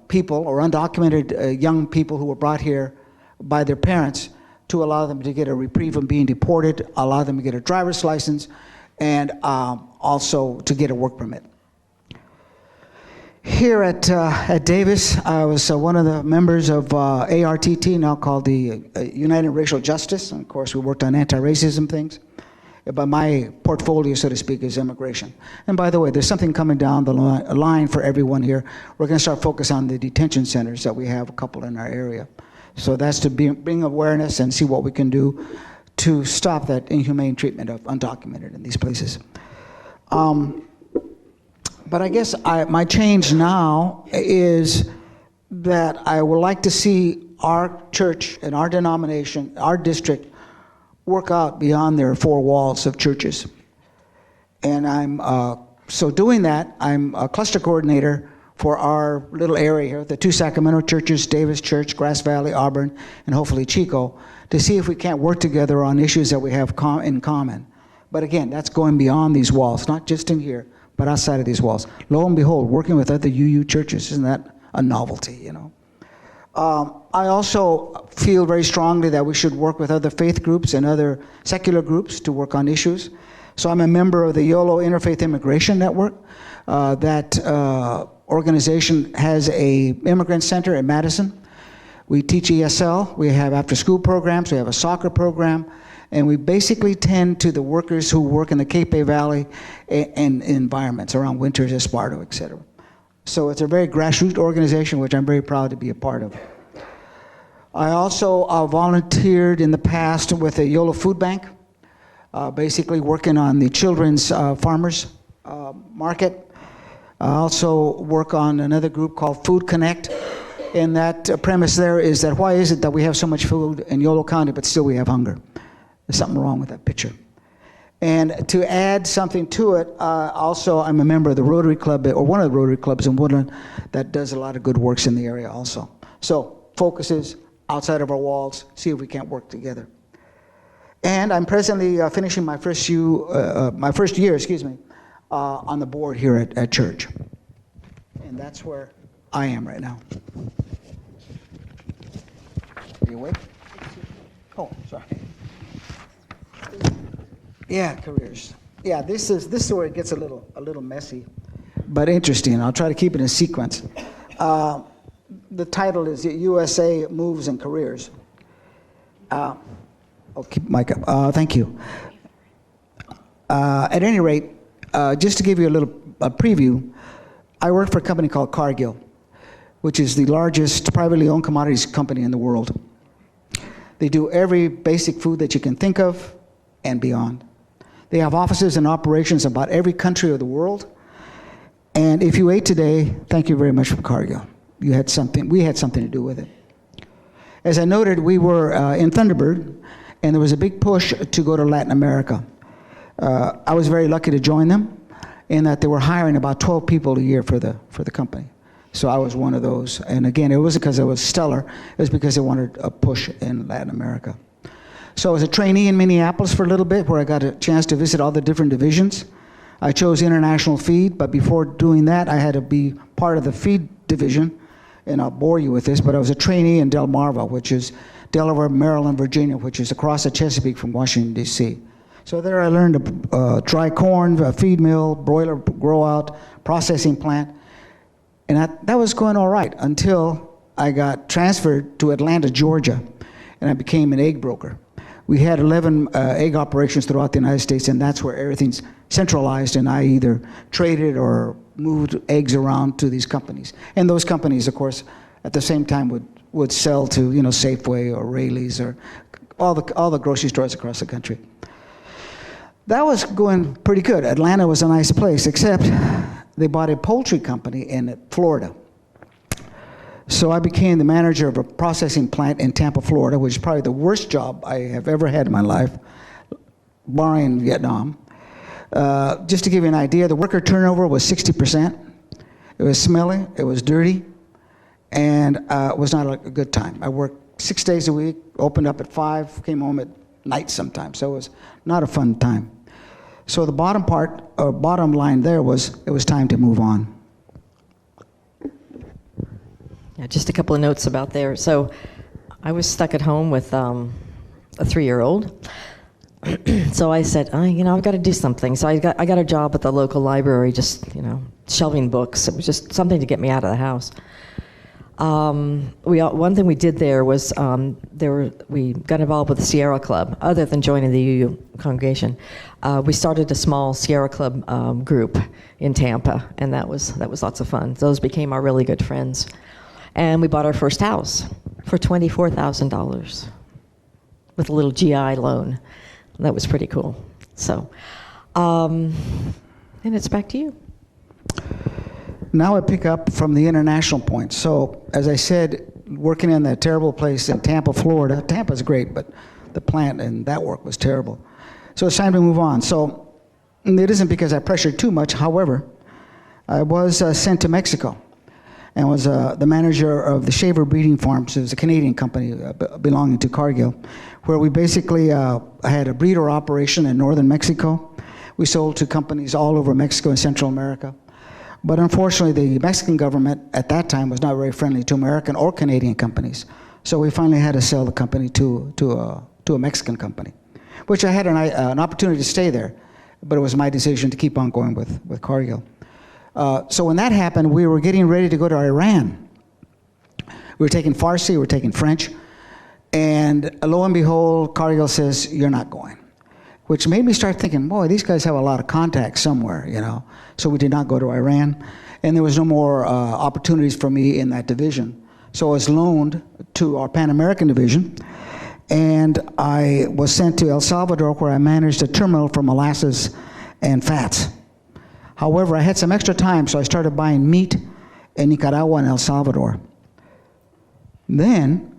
people or undocumented young people who were brought here by their parents to allow them to get a reprieve from being deported, allow them to get a driver's license, and also to get a work permit. Here at Davis, I was one of the members of ARTT, now called the United Racial Justice. And of course, we worked on anti-racism things. But my portfolio, so to speak, is immigration. And by the way, there's something coming down the line for everyone here. We're going to start focus on the detention centers that we have a couple in our area. So that's to bring awareness and see what we can do to stop that inhumane treatment of undocumented in these places. But I guess my change now is that I would like to see our church and our denomination, our district, work out beyond their 4 walls of churches. And so doing that, I'm a cluster coordinator for our little area here, the 2 Sacramento churches, Davis Church, Grass Valley, Auburn, and hopefully Chico, to see if we can't work together on issues that we have in common. But again, that's going beyond these walls, not just in here, but outside of these walls. Lo and behold, working with other UU churches, isn't that a novelty, you know? I also feel very strongly that we should work with other faith groups and other secular groups to work on issues. So I'm a member of the YOLO Interfaith Immigration Network. That organization has a immigrant center in Madison. We teach ESL, we have after-school programs, we have a soccer program, and we basically tend to the workers who work in the Cape Valley and environments around Winters, Esparto, et cetera. So it's a very grassroots organization, which I'm very proud to be a part of. I also volunteered in the past with a YOLO food bank, basically working on the children's farmers market. I also work on another group called Food Connect. And that premise there is that why is it that we have so much food in Yolo County, but still we have hunger? There's something wrong with that picture. And to add something to it, also I'm a member of the Rotary Club, or one of the Rotary Clubs in Woodland, that does a lot of good works in the area also. So focus is outside of our walls, see if we can't work together. And I'm presently finishing my first year, on the board here at church. And that's where I am right now. Are you awake? Oh, sorry. Yeah, careers. Yeah, this is where it gets a little messy, but interesting. I'll try to keep it in sequence. The title is USA Moves and Careers. I'll keep mic up. Thank you. At any rate, just to give you a preview, I work for a company called Cargill, which is the largest privately owned commodities company in the world. They do every basic food that you can think of and beyond. They have offices and operations in about every country of the world. And if you ate today, thank you very much for Cargill. We had something to do with it. As I noted, we were in Thunderbird, and there was a big push to go to Latin America. I was very lucky to join them in that they were hiring about 12 people a year for the company. So I was one of those. And again, it wasn't because I was stellar, it was because they wanted a push in Latin America. So I was a trainee in Minneapolis for a little bit, where I got a chance to visit all the different divisions. I chose international feed, but before doing that, I had to be part of the feed division. And I'll bore you with this, but I was a trainee in Delmarva, which is Delaware, Maryland, Virginia, which is across the Chesapeake from Washington, D.C. So there I learned dry corn, a feed mill, broiler grow out, processing plant. And that was going all right until I got transferred to Atlanta, Georgia, and I became an egg broker. We had 11 egg operations throughout the United States, and that's where everything's centralized, and I either traded or moved eggs around to these companies. And those companies, of course, at the same time would sell to, Safeway or Raley's or all the grocery stores across the country. That was going pretty good. Atlanta was a nice place, except they bought a poultry company in Florida. So I became the manager of a processing plant in Tampa, Florida, which is probably the worst job I have ever had in my life, barring Vietnam. Just to give you an idea, the worker turnover was 60%. It was smelly, it was dirty, and it was not a good time. I worked 6 days a week, opened up at 5, came home at night sometimes, so it was not a fun time. So the bottom line there was, it was time to move on. Yeah, just a couple of notes about there. So I was stuck at home with a 3-year-old. So I said, I've got to do something. So I got a job at the local library, just, shelving books. It was just something to get me out of the house. One thing we did there was we got involved with the Sierra Club. Other than joining the UU congregation, we started a small Sierra Club group in Tampa, and that was lots of fun. Those became our really good friends. And we bought our first house for $24,000 with a little GI loan. That was pretty cool. So, and it's back to you. Now I pick up from the international point. So, as I said, working in that terrible place in Tampa, Florida. Tampa's great, but the plant and that work was terrible. So it's time to move on. So it isn't because I pressured too much. However, I was sent to Mexico. and was the manager of the Shaver Breeding Farms. It was a Canadian company belonging to Cargill, where we basically had a breeder operation in northern Mexico. We sold to companies all over Mexico and Central America. But unfortunately, the Mexican government at that time was not very friendly to American or Canadian companies. So we finally had to sell the company to a Mexican company, which I had an opportunity to stay there, but it was my decision to keep on going with Cargill. So when that happened, we were getting ready to go to Iran. We were taking Farsi, we were taking French, and lo and behold, Cargill says, "You're not going," which made me start thinking, boy, these guys have a lot of contacts somewhere, you know. So we did not go to Iran, and there was no more opportunities for me in that division. So I was loaned to our Pan American division, and I was sent to El Salvador, where I managed a terminal for molasses and fats. However, I had some extra time, so I started buying meat in Nicaragua and El Salvador. Then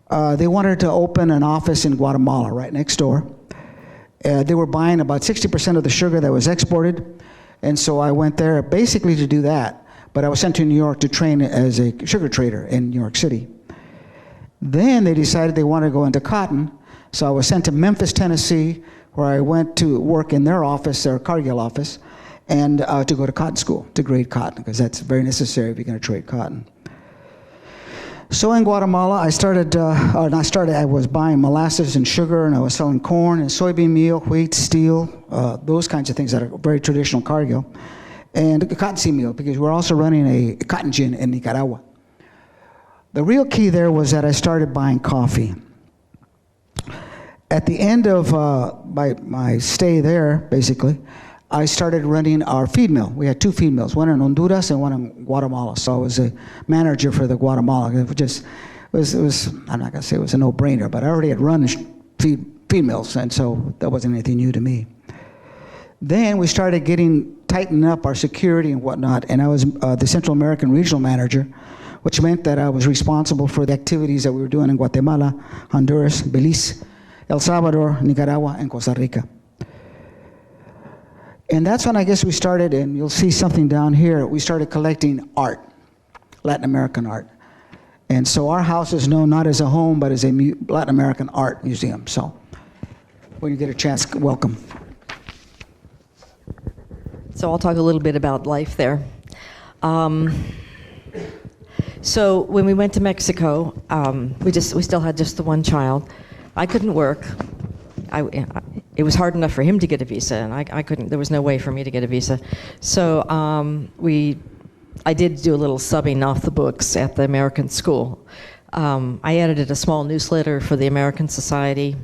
they wanted to open an office in Guatemala, right next door. They were buying about 60% of the sugar that was exported, and so I went there basically to do that. But I was sent to New York to train as a sugar trader in New York City. Then they decided they wanted to go into cotton, so I was sent to Memphis, Tennessee, where I went to work in their office, their Cargill office, and to go to cotton school, to grade cotton, because that's very necessary if you're going to trade cotton. So in Guatemala, I was buying molasses and sugar, and I was selling corn and soybean meal, wheat, steel, those kinds of things that are very traditional Cargill, and cottonseed meal, because we're also running a cotton gin in Nicaragua. The real key there was that I started buying coffee. At the end of my stay there, basically, I started running our feed mill. We had two feed mills, one in Honduras and one in Guatemala. So I was a manager for the Guatemala. It was I'm not going to say it was a no-brainer, but I already had run feed mills, and so that wasn't anything new to me. Then we started tightening up our security and whatnot, and I was the Central American regional manager, which meant that I was responsible for the activities that we were doing in Guatemala, Honduras, Belize, El Salvador, Nicaragua, and Costa Rica. And that's when I guess we started, and you'll see something down here, we started collecting art, Latin American art. And so our house is known not as a home, but as a Latin American art museum. So when you get a chance, welcome. So I'll talk a little bit about life there. So when we went to Mexico, we still had just the one child. I couldn't work. It was hard enough for him to get a visa, and I couldn't. There was no way for me to get a visa. So I did do a little subbing off the books at the American school. I edited a small newsletter for the American Society,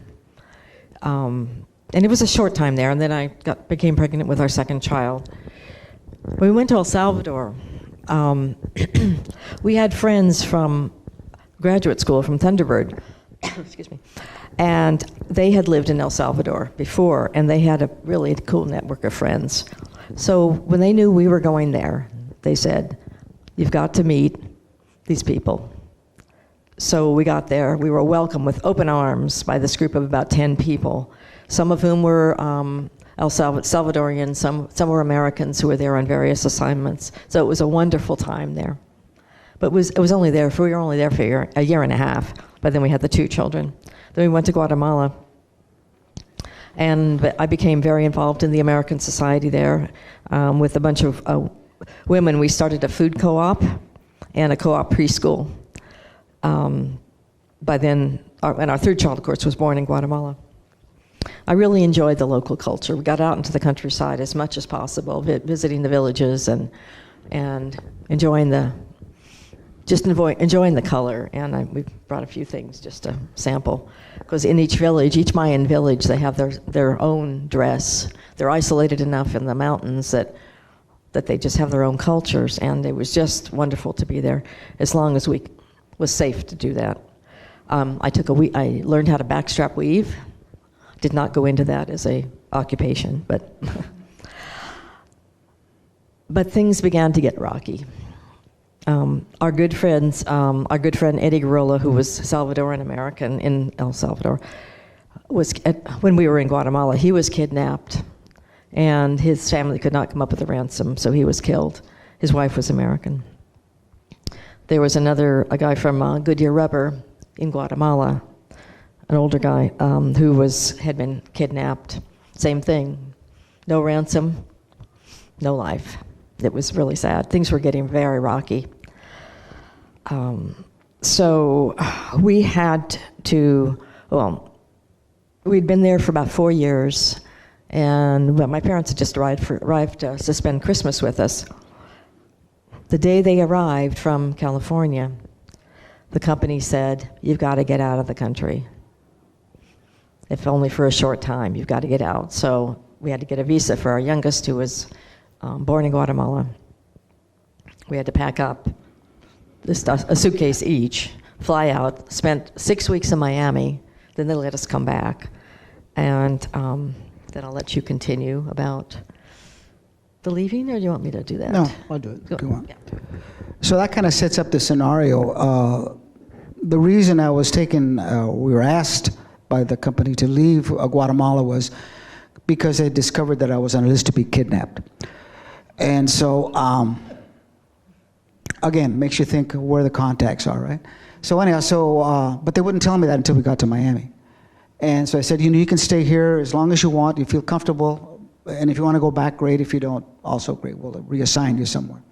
and it was a short time there. And then I became pregnant with our second child. When we went to El Salvador, we had friends from graduate school from Thunderbird. Excuse me. And they had lived in El Salvador before, and they had a really cool network of friends. So when they knew we were going there, they said, "You've got to meet these people." So we got there. We were welcomed with open arms by this group of about 10 people, some of whom were Salvadorians, some were Americans who were there on various assignments. So it was a wonderful time there. But we were only there for a year and a half. But then we had the two children. Then we went to Guatemala, and I became very involved in the American Society there with a bunch of women. We started a food co-op and a co-op preschool. By then, our third child, of course, was born in Guatemala. I really enjoyed the local culture. We got out into the countryside as much as possible, visiting the villages and enjoying the color, and we brought a few things just to sample. Because in each village, each Mayan village, they have their own dress. They're isolated enough in the mountains that they just have their own cultures, and it was just wonderful to be there as long as we was safe to do that. I learned how to backstrap weave. Did not go into that as a occupation, but things began to get rocky. Our good friend Eddie Garola, who was Salvadoran American in El Salvador, when we were in Guatemala, he was kidnapped, and his family could not come up with a ransom, so he was killed. His wife was American. There was a guy from Goodyear Rubber in Guatemala, an older guy who had been kidnapped. Same thing, no ransom, no life. It was really sad. Things were getting very rocky. So we had to, we'd been there for about 4 years, and my parents had just arrived to spend Christmas with us. The day they arrived from California, the company said, "You've got to get out of the country. If only for a short time, you've got to get out." So we had to get a visa for our youngest, who was born in Guatemala. We had to pack up a suitcase each, fly out, spent 6 weeks in Miami, then they let us come back. And then I'll let you continue about the leaving, or do you want me to do that? No, I'll do it. Go. If you want. Yeah. So that kind of sets up the scenario. The reason I was taken, we were asked by the company to leave Guatemala was because they discovered that I was on a list to be kidnapped. And so, again, makes you think where the contacts are, right? So anyhow, but they wouldn't tell me that until we got to Miami. And so I said, you can stay here as long as you want, you feel comfortable, and if you want to go back, great. If you don't, also great. We'll reassign you somewhere.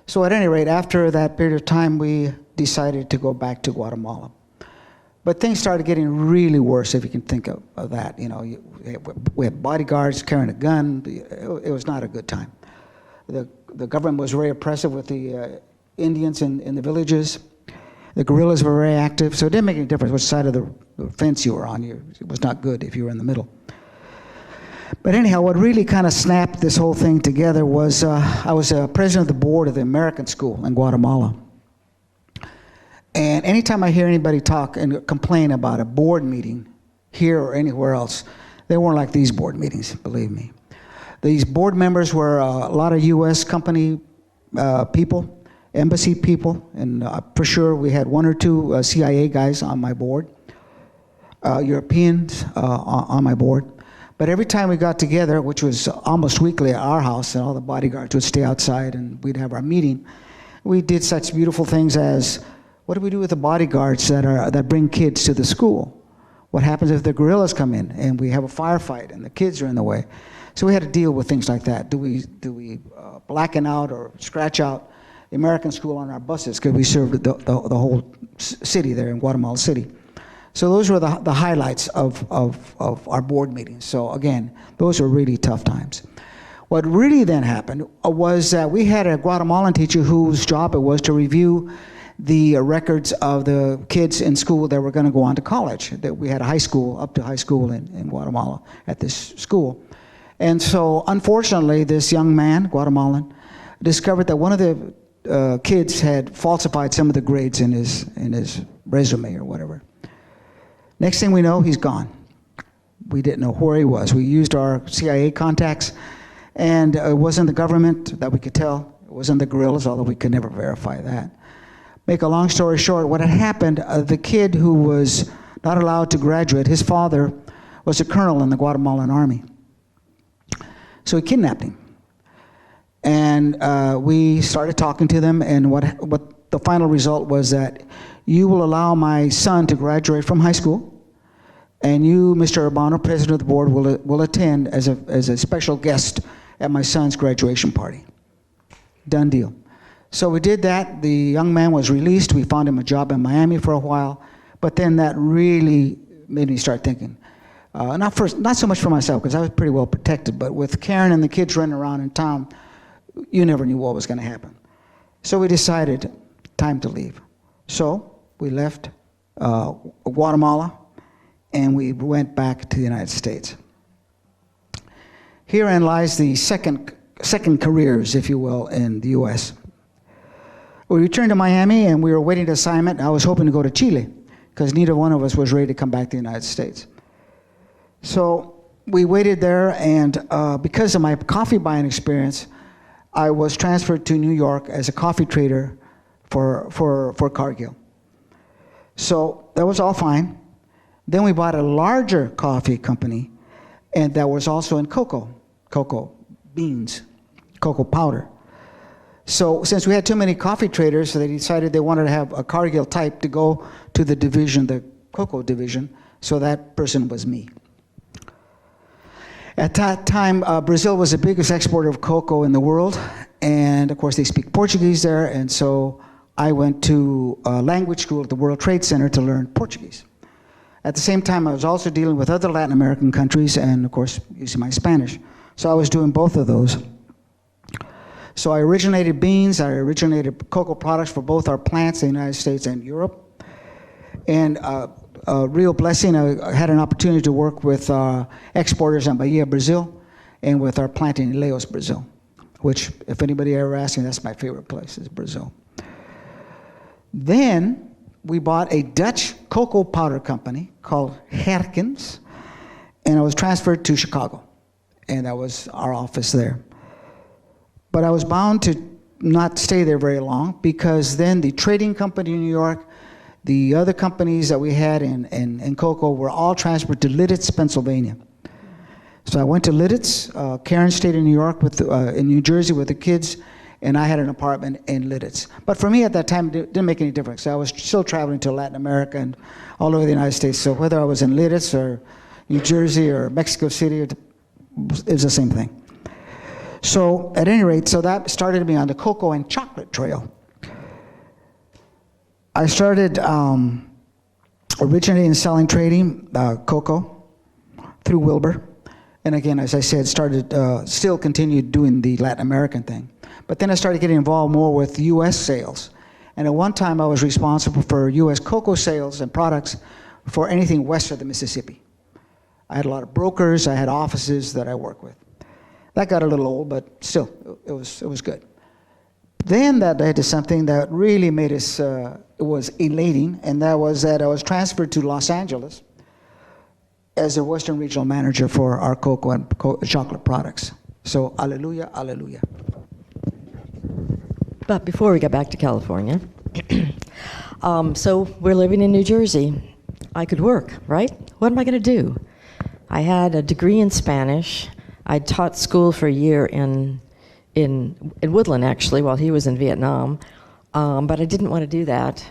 So at any rate, after that period of time, we decided to go back to Guatemala. But things started getting really worse, if you can think of that. We had bodyguards carrying a gun. It was not a good time. The government was very oppressive with the Indians in the villages. The guerrillas were very active, so it didn't make any difference which side of the fence you were on. It was not good if you were in the middle. But anyhow, what really kind of snapped this whole thing together was I was president of the board of the American school in Guatemala. And anytime I hear anybody talk and complain about a board meeting here or anywhere else, they weren't like these board meetings, believe me. These board members were a lot of U.S. company people, embassy people, and for sure we had 1 or 2 CIA guys on my board, Europeans on my board. But every time we got together, which was almost weekly at our house, and all the bodyguards would stay outside and we'd have our meeting, we did such beautiful things as, what do we do with the bodyguards that bring kids to the school? What happens if the guerrillas come in and we have a firefight and the kids are in the way? So we had to deal with things like that. Do we blacken out or scratch out the American school on our buses because we served the whole city there in Guatemala City? So those were the highlights of our board meetings. So again, those were really tough times. What really then happened was that we had a Guatemalan teacher whose job it was to review the records of the kids in school that were going to go on to college. That we had a high school, up to high school in Guatemala at this school. And so unfortunately, this young man, Guatemalan, discovered that one of the kids had falsified some of the grades in his resume or whatever. Next thing we know, he's gone. We didn't know where he was. We used our CIA contacts, and it wasn't the government that we could tell. It wasn't the guerrillas, although we could never verify that. Make a long story short, what had happened, the kid who was not allowed to graduate, his father was a colonel in the Guatemalan army. So he kidnapped him. And we started talking to them, and what the final result was that you will allow my son to graduate from high school, and you, Mr. Urbano, president of the board, will attend as a special guest at my son's graduation party. Done deal. So we did that. The young man was released. We found him a job in Miami for a while, but then that really made me start thinking. Not so much for myself, because I was pretty well protected, but with Karen and the kids running around in town, you never knew what was going to happen. So we decided, time to leave. So we left Guatemala, and we went back to the United States. Herein lies the second careers, if you will, in the U.S. We returned to Miami, and we were waiting an assignment. I was hoping to go to Chile, because neither one of us was ready to come back to the United States. So we waited there, and because of my coffee buying experience, I was transferred to New York as a coffee trader for Cargill. So that was all fine. Then we bought a larger coffee company, and that was also in cocoa beans, cocoa powder. So since we had too many coffee traders, so they decided they wanted to have a Cargill type to go to the division, the cocoa division. So that person was me. At that time, Brazil was the biggest exporter of cocoa in the world. And of course, they speak Portuguese there. And so I went to language school at the World Trade Center to learn Portuguese. At the same time, I was also dealing with other Latin American countries and, of course, using my Spanish. So I was doing both of those. So I originated beans, I originated cocoa products for both our plants in the United States and Europe. And a real blessing, I had an opportunity to work with exporters in Bahia, Brazil, and with our plant in Ilhéus, Brazil, which, if anybody ever asks me, that's my favorite place, is Brazil. Then we bought a Dutch cocoa powder company called Herkens, and I was transferred to Chicago, and that was our office there. But I was bound to not stay there very long, because then the trading company in New York, the other companies that we had in cocoa were all transferred to Lidditz, Pennsylvania. So I went to Lidditz. Karen stayed in New York, in New Jersey with the kids, and I had an apartment in Lidditz. But for me at that time, it didn't make any difference. I was still traveling to Latin America and all over the United States. So whether I was in Lidditz or New Jersey or Mexico City, it was the same thing. So at any rate, so that started me on the cocoa and chocolate trail. I started originating and selling trading cocoa through Wilbur. And again, as I said, still continued doing the Latin American thing. But then I started getting involved more with U.S. sales. And at one time, I was responsible for U.S. cocoa sales and products for anything west of the Mississippi. I had a lot of brokers. I had offices that I worked with. That got a little old, but still, it was good. Then that led to something that really made us, it was elating, and that was that I was transferred to Los Angeles as a Western Regional Manager for our cocoa and chocolate products. So, alleluia, alleluia. But before we get back to California, so we're living in New Jersey. I could work, right? What am I going to do? I had a degree in Spanish. I taught school for a year in Woodland, actually, while he was in Vietnam. But I didn't want to do that.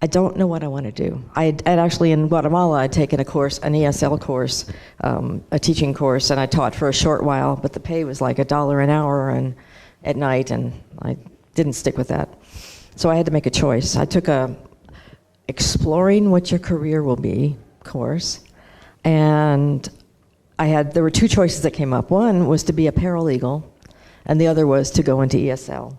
I don't know what I want to do. I'd actually, in Guatemala, I'd taken a course, an ESL course, a teaching course, and I taught for a short while, but the pay was like $1 an hour and at night, and I didn't stick with that. So I had to make a choice. I took a Exploring What Your Career Will Be course, and there were two choices that came up. One was to be a paralegal, and the other was to go into ESL.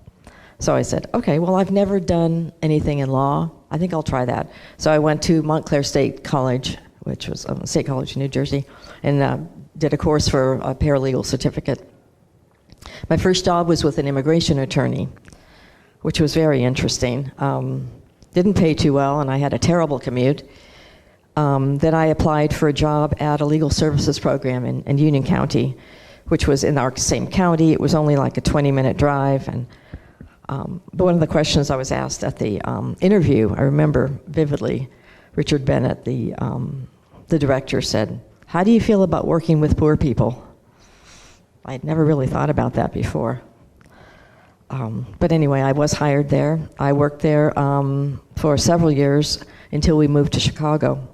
So I said, okay, well, I've never done anything in law. I think I'll try that. So I went to Montclair State College, which was a state college in New Jersey, and did a course for a paralegal certificate. My first job was with an immigration attorney, which was very interesting. Didn't pay too well, and I had a terrible commute. Then I applied for a job at a legal services program in Union County, which was in our same county. It was only like a 20-minute drive. And but one of the questions I was asked at the interview, I remember vividly, Richard Bennett, the director, said, "How do you feel about working with poor people?" I had never really thought about that before. But anyway, I was hired there. I worked there for several years until we moved to Chicago.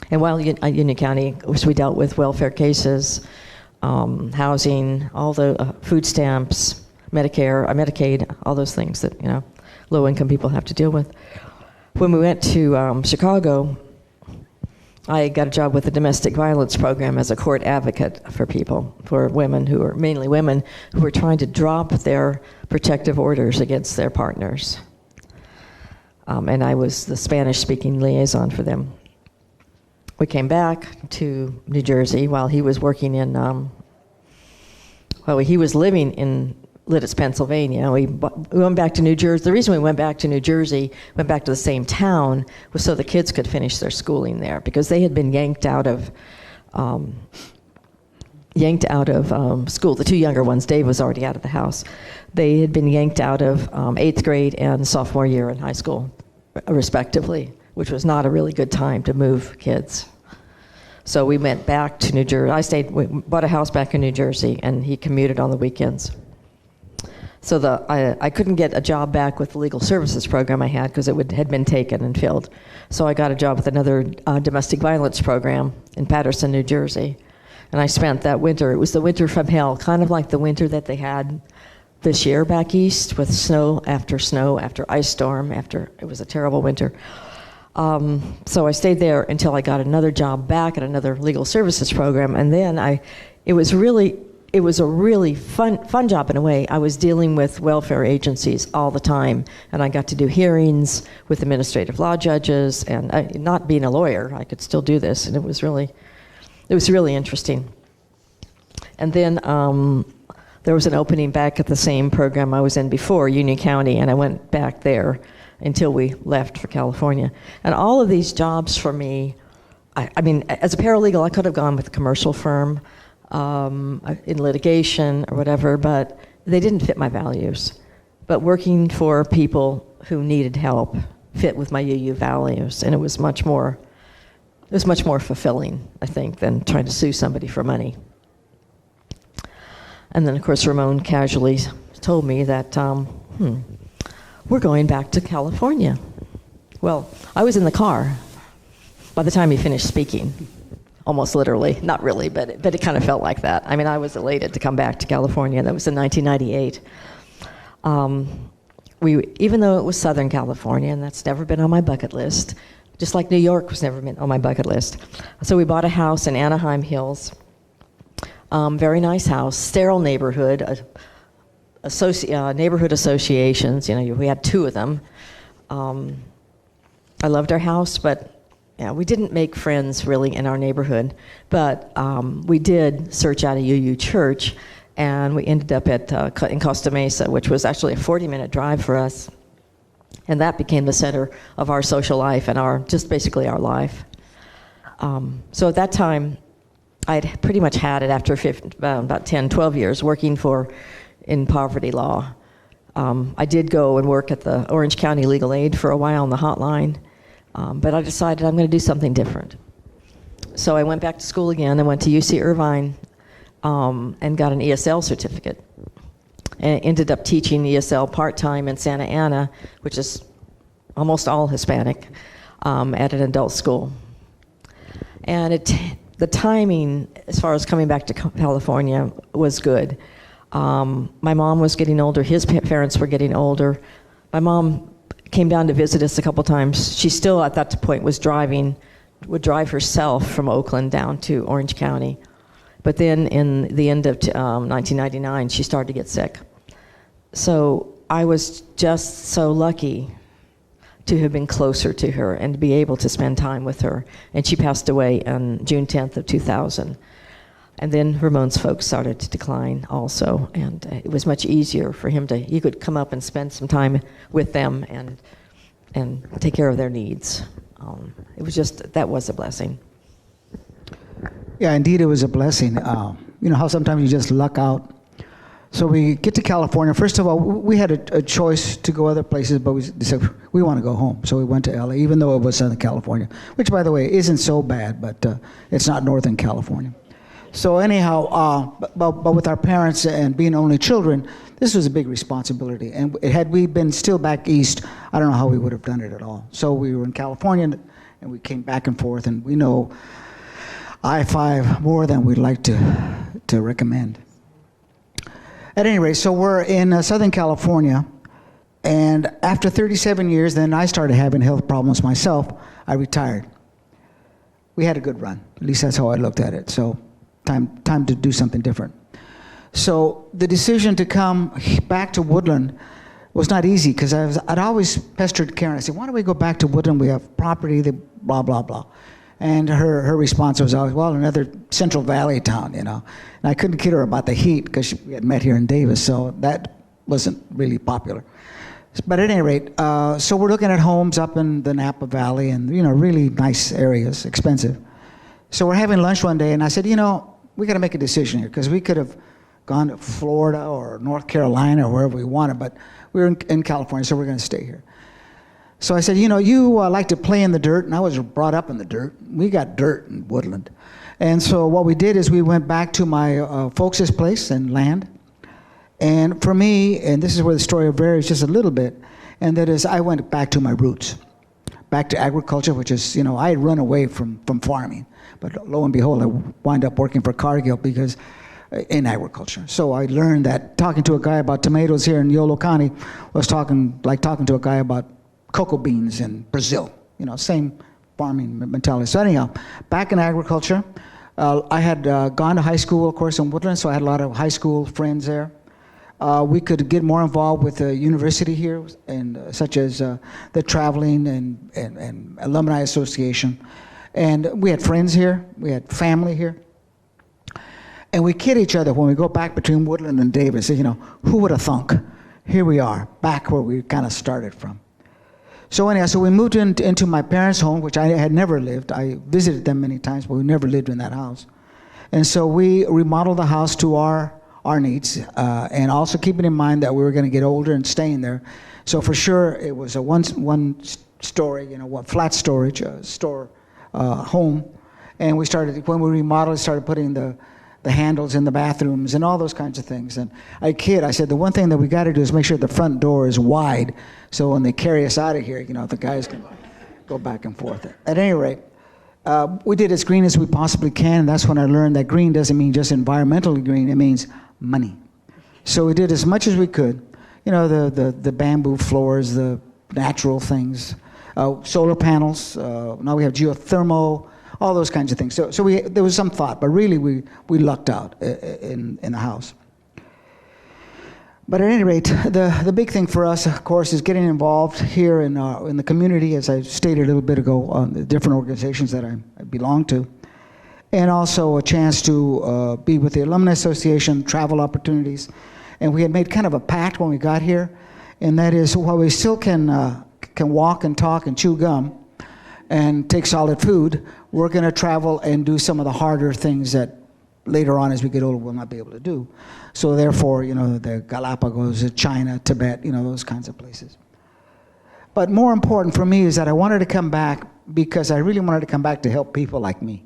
And while at Union County, of course, we dealt with welfare cases, housing, all the food stamps, Medicare, Medicaid, all those things that, low-income people have to deal with. When we went to Chicago, I got a job with the domestic violence program as a court advocate for people, for women who are, mainly women, who were trying to drop their protective orders against their partners. And I was the Spanish-speaking liaison for them. We came back to New Jersey while he was working he was living in Lidditz, Pennsylvania. We went back to New Jersey. The reason we went back to New Jersey, went back to the same town, was so the kids could finish their schooling there, because they had been yanked out of school. The two younger ones, Dave was already out of the house. They had been yanked out of 8th grade and sophomore year in high school, respectively, which was not a really good time to move kids. So we went back to New Jersey. We bought a house back in New Jersey, and he commuted on the weekends. So I couldn't get a job back with the legal services program I had because it had been taken and filled. So I got a job with another domestic violence program in Paterson, New Jersey. And I spent that winter, it was the winter from hell, kind of like the winter that they had this year back east with snow after ice storm, it was a terrible winter. So I stayed there until I got another job back at another legal services program. And then it was a really fun job in a way. I was dealing with welfare agencies all the time, and I got to do hearings with administrative law judges, and not being a lawyer, I could still do this, and it was really interesting. And then there was an opening back at the same program I was in before, Union County, and I went back there until we left for California. And all of these jobs for me, I mean, as a paralegal, I could have gone with a commercial firm, in litigation or whatever, but they didn't fit my values. But working for people who needed help fit with my UU values, and it was much more fulfilling, I think, than trying to sue somebody for money. And then, of course, Ramon casually told me that, we're going back to California. Well, I was in the car by the time he finished speaking. Almost literally, not really, but it kind of felt like that. I mean, I was elated to come back to California. That was in 1998. Even though it was Southern California, and that's never been on my bucket list, just like New York was never been on my bucket list. So we bought a house in Anaheim Hills. Very nice house, sterile neighborhood, neighborhood associations. We had 2 of them. I loved our house, but yeah, we didn't make friends really in our neighborhood, but we did search out a UU church, and we ended up in Costa Mesa, which was actually a 40-minute drive for us, and that became the center of our social life and just basically our life. So at that time, I'd pretty much had it after about 10, 12 years working in poverty law. I did go and work at the Orange County Legal Aid for a while on the hotline. But I decided I'm going to do something different. So I went back to school again. I went to UC Irvine and got an ESL certificate. And ended up teaching ESL part-time in Santa Ana, which is almost all Hispanic, at an adult school. And the timing, as far as coming back to California, was good. My mom was getting older. His parents were getting older. My mom came down to visit us a couple times. She still, at that point, would drive herself from Oakland down to Orange County. But then in the end of 1999, she started to get sick. So I was just so lucky to have been closer to her and to be able to spend time with her. And she passed away on June 10th of 2000. And then Ramon's folks started to decline also, and it was much easier for him he could come up and spend some time with them and take care of their needs. That was a blessing. Yeah, indeed it was a blessing. You know how sometimes you just luck out. So we get to California. First of all, we had a choice to go other places, but we said we want to go home. So we went to LA, even though it was Southern California, which, by the way, isn't so bad, but it's not Northern California. So anyhow, but with our parents and being only children, this was a big responsibility. And had we been still back east, I don't know how we would have done it at all. So we were in California, and we came back and forth, and we know I-5 more than we'd like to recommend. At any rate, so we're in Southern California, and after 37 years, then I started having health problems myself. I retired. We had a good run. At least that's how I looked at it. So time to do something different. So the decision to come back to Woodland was not easy, because I'd always pestered Karen. I said, why don't we go back to Woodland? We have property, blah, blah, blah. And her response was always, well, another Central Valley town, you know. And I couldn't kid her about the heat, because we had met here in Davis, so that wasn't really popular. But at any rate, so we're looking at homes up in the Napa Valley, and, you know, really nice areas, expensive. So we're having lunch one day, and I said, you know, we got to make a decision here, because we could have gone to Florida or North Carolina or wherever we wanted, but we're in California, so we're going to stay here. So I said, you know, you like to play in the dirt, and I was brought up in the dirt. We got dirt in Woodland. And so what we did is we went back to my folks' place and land, And for me, and this is where the story varies just a little bit, and that is I went back to my roots, back to agriculture, which is, I had run away from farming. But lo and behold, I wound up working for Cargill because in agriculture. So I learned that talking to a guy about tomatoes here in Yolo County was talking to a guy about cocoa beans in Brazil. Same farming mentality. So anyhow, back in agriculture, I had gone to high school, of course, in Woodland, so I had a lot of high school friends there. We could get more involved with the university here, and such as the traveling and alumni association. And we had friends here, we had family here. And we kid each other when we go back between Woodland and Davis, who would have thunk? Here we are, back where we kind of started from. So anyhow, we moved into my parents' home, which I had never lived. I visited them many times, but we never lived in that house. And so we remodeled the house to our needs, and also keeping in mind that we were going to get older and staying there. So for sure, it was a one story, flat storage, store home. And when we remodeled, started putting the handles in the bathrooms and all those kinds of things. And I said, the one thing that we got to do is make sure the front door is wide, so when they carry us out of here, the guys can go back and forth. At any rate, we did as green as we possibly can, and that's when I learned that green doesn't mean just environmentally green, it means money. So we did as much as we could. The bamboo floors, the natural things, solar panels, now we have geothermal, all those kinds of things. So there was some thought, but really we lucked out in the house. But at any rate, the big thing for us, of course, is getting involved here in the community, as I stated a little bit ago, on the different organizations that I belong to, and also a chance to be with the Alumni Association, travel opportunities. And we had made kind of a pact when we got here, and that is, while we still can walk and talk and chew gum and take solid food, we're going to travel and do some of the harder things that later on as we get older we'll not be able to do. So therefore, the Galapagos, China, Tibet, those kinds of places. But more important for me is that I wanted to come back because I really wanted to come back to help people like me,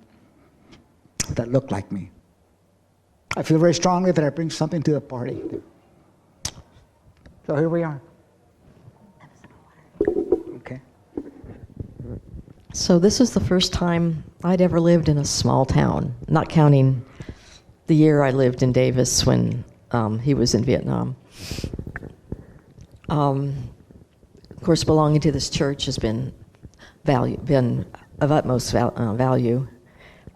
that look like me. I feel very strongly that I bring something to the party. So here we are. Okay. So this is the first time I'd ever lived in a small town, not counting the year I lived in Davis when he was in Vietnam. Of course, belonging to this church has been of utmost value,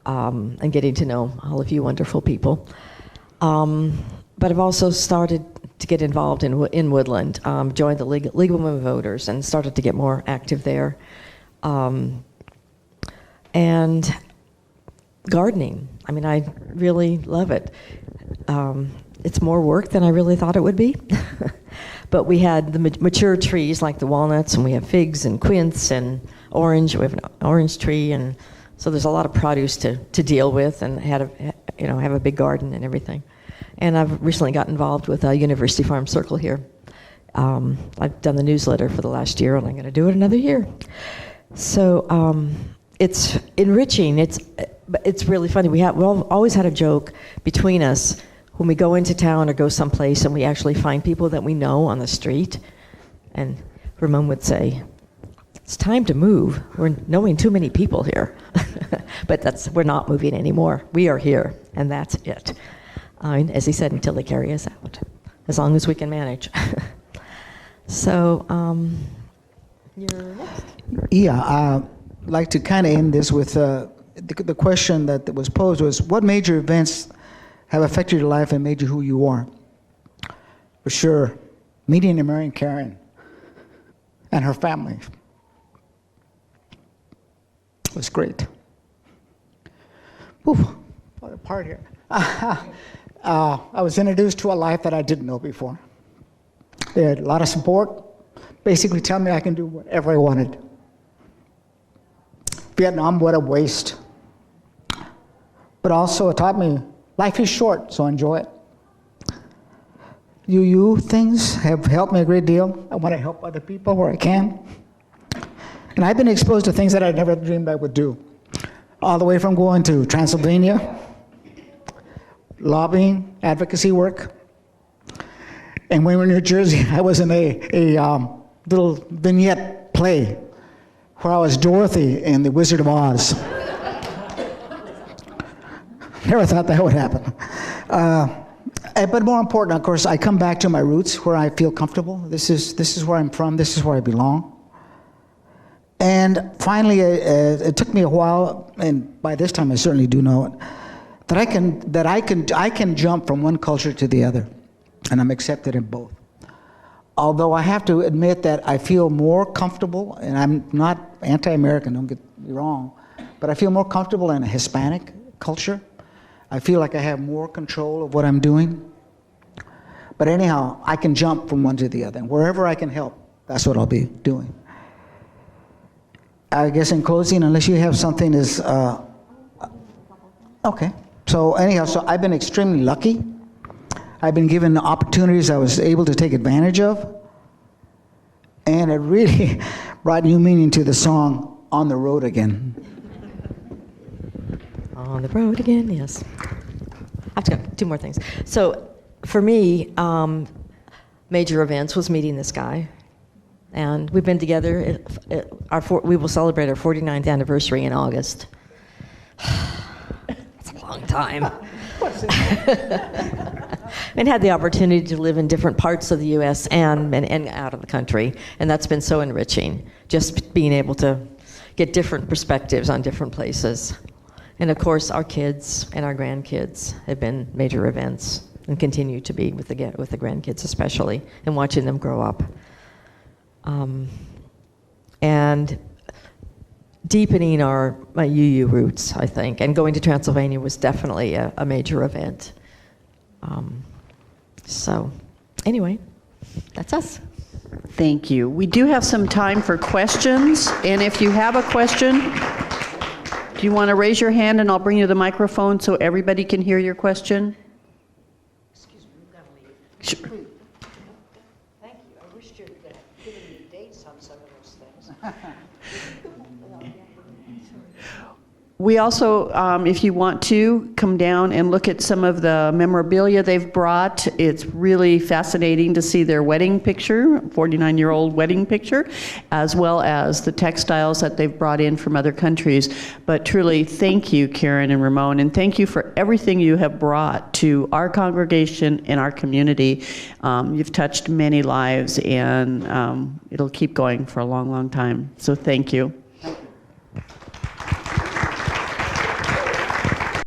and getting to know all of you wonderful people. But I've also started to get involved in Woodland, joined the League of Women Voters, and started to get more active there. And gardening. I really love it. It's more work than I really thought it would be. But we had the mature trees like the walnuts, and we have figs and quince and orange. We have an orange tree, and so there's a lot of produce to deal with, and have a big garden and everything. And I've recently got involved with a University Farm Circle here. I've done the newsletter for the last year, and I'm going to do it another year. So it's enriching. It's really funny. We've always had a joke between us when we go into town or go someplace and we actually find people that we know on the street. And Ramon would say, "It's time to move. We're knowing too many people here." But we're not moving anymore. We are here, and that's it. As he said, until they carry us out, as long as we can manage. So, you're next. Yeah, I'd like to kind of end this with the question that was posed was, what major events have affected your life and made you who you are? For sure, meeting and marrying Karen and her family was great. Ooh, what a part here. I was introduced to a life that I didn't know before. They had a lot of support, basically telling me I can do whatever I wanted. Vietnam, what a waste. But also it taught me life is short, so enjoy it. You things have helped me a great deal. I want to help other people where I can. And I've been exposed to things that I never dreamed I would do. All the way from going to Transylvania, lobbying, advocacy work, And when we were in New Jersey, I was in a little vignette play where I was Dorothy in The Wizard of Oz. Never thought that would happen. But more important, of course, I come back to my roots where I feel comfortable. This is where I'm from. This is where I belong. And finally, it took me a while, and by this time I certainly do know it, that I can jump from one culture to the other, and I'm accepted in both. Although I have to admit that I feel more comfortable, and I'm not anti-American, don't get me wrong, but I feel more comfortable in a Hispanic culture. I feel like I have more control of what I'm doing. But anyhow, I can jump from one to the other, and wherever I can help, that's what I'll be doing. I guess in closing, unless you have something is, okay. So anyhow, so I've been extremely lucky. I've been given opportunities I was able to take advantage of. And it really brought new meaning to the song, On the Road Again. On the road again, yes. I've got two more things. So for me, major events was meeting this guy. And we've been together. We will celebrate our 49th anniversary in August. That's a long time. And had the opportunity to live in different parts of the U.S. and out of the country. And that's been so enriching, just being able to get different perspectives on different places. And of course, our kids and our grandkids have been major events and continue to be with the grandkids especially, and watching them grow up. And deepening my UU roots, I think, and going to Transylvania was definitely a major event. So, anyway, that's us. Thank you. We do have some time for questions, and if you have a question, do you want to raise your hand and I'll bring you the microphone so everybody can hear your question? Excuse me, we've got to leave. Sure. Thank you. I wish you'd given me dates on some of those things. We also, if you want to, come down and look at some of the memorabilia they've brought. It's really fascinating to see their wedding picture, 49-year-old wedding picture, as well as the textiles that they've brought in from other countries. But truly, thank you, Karen and Ramon, and thank you for everything you have brought to our congregation and our community. You've touched many lives, and it'll keep going for a long, long time. So thank you.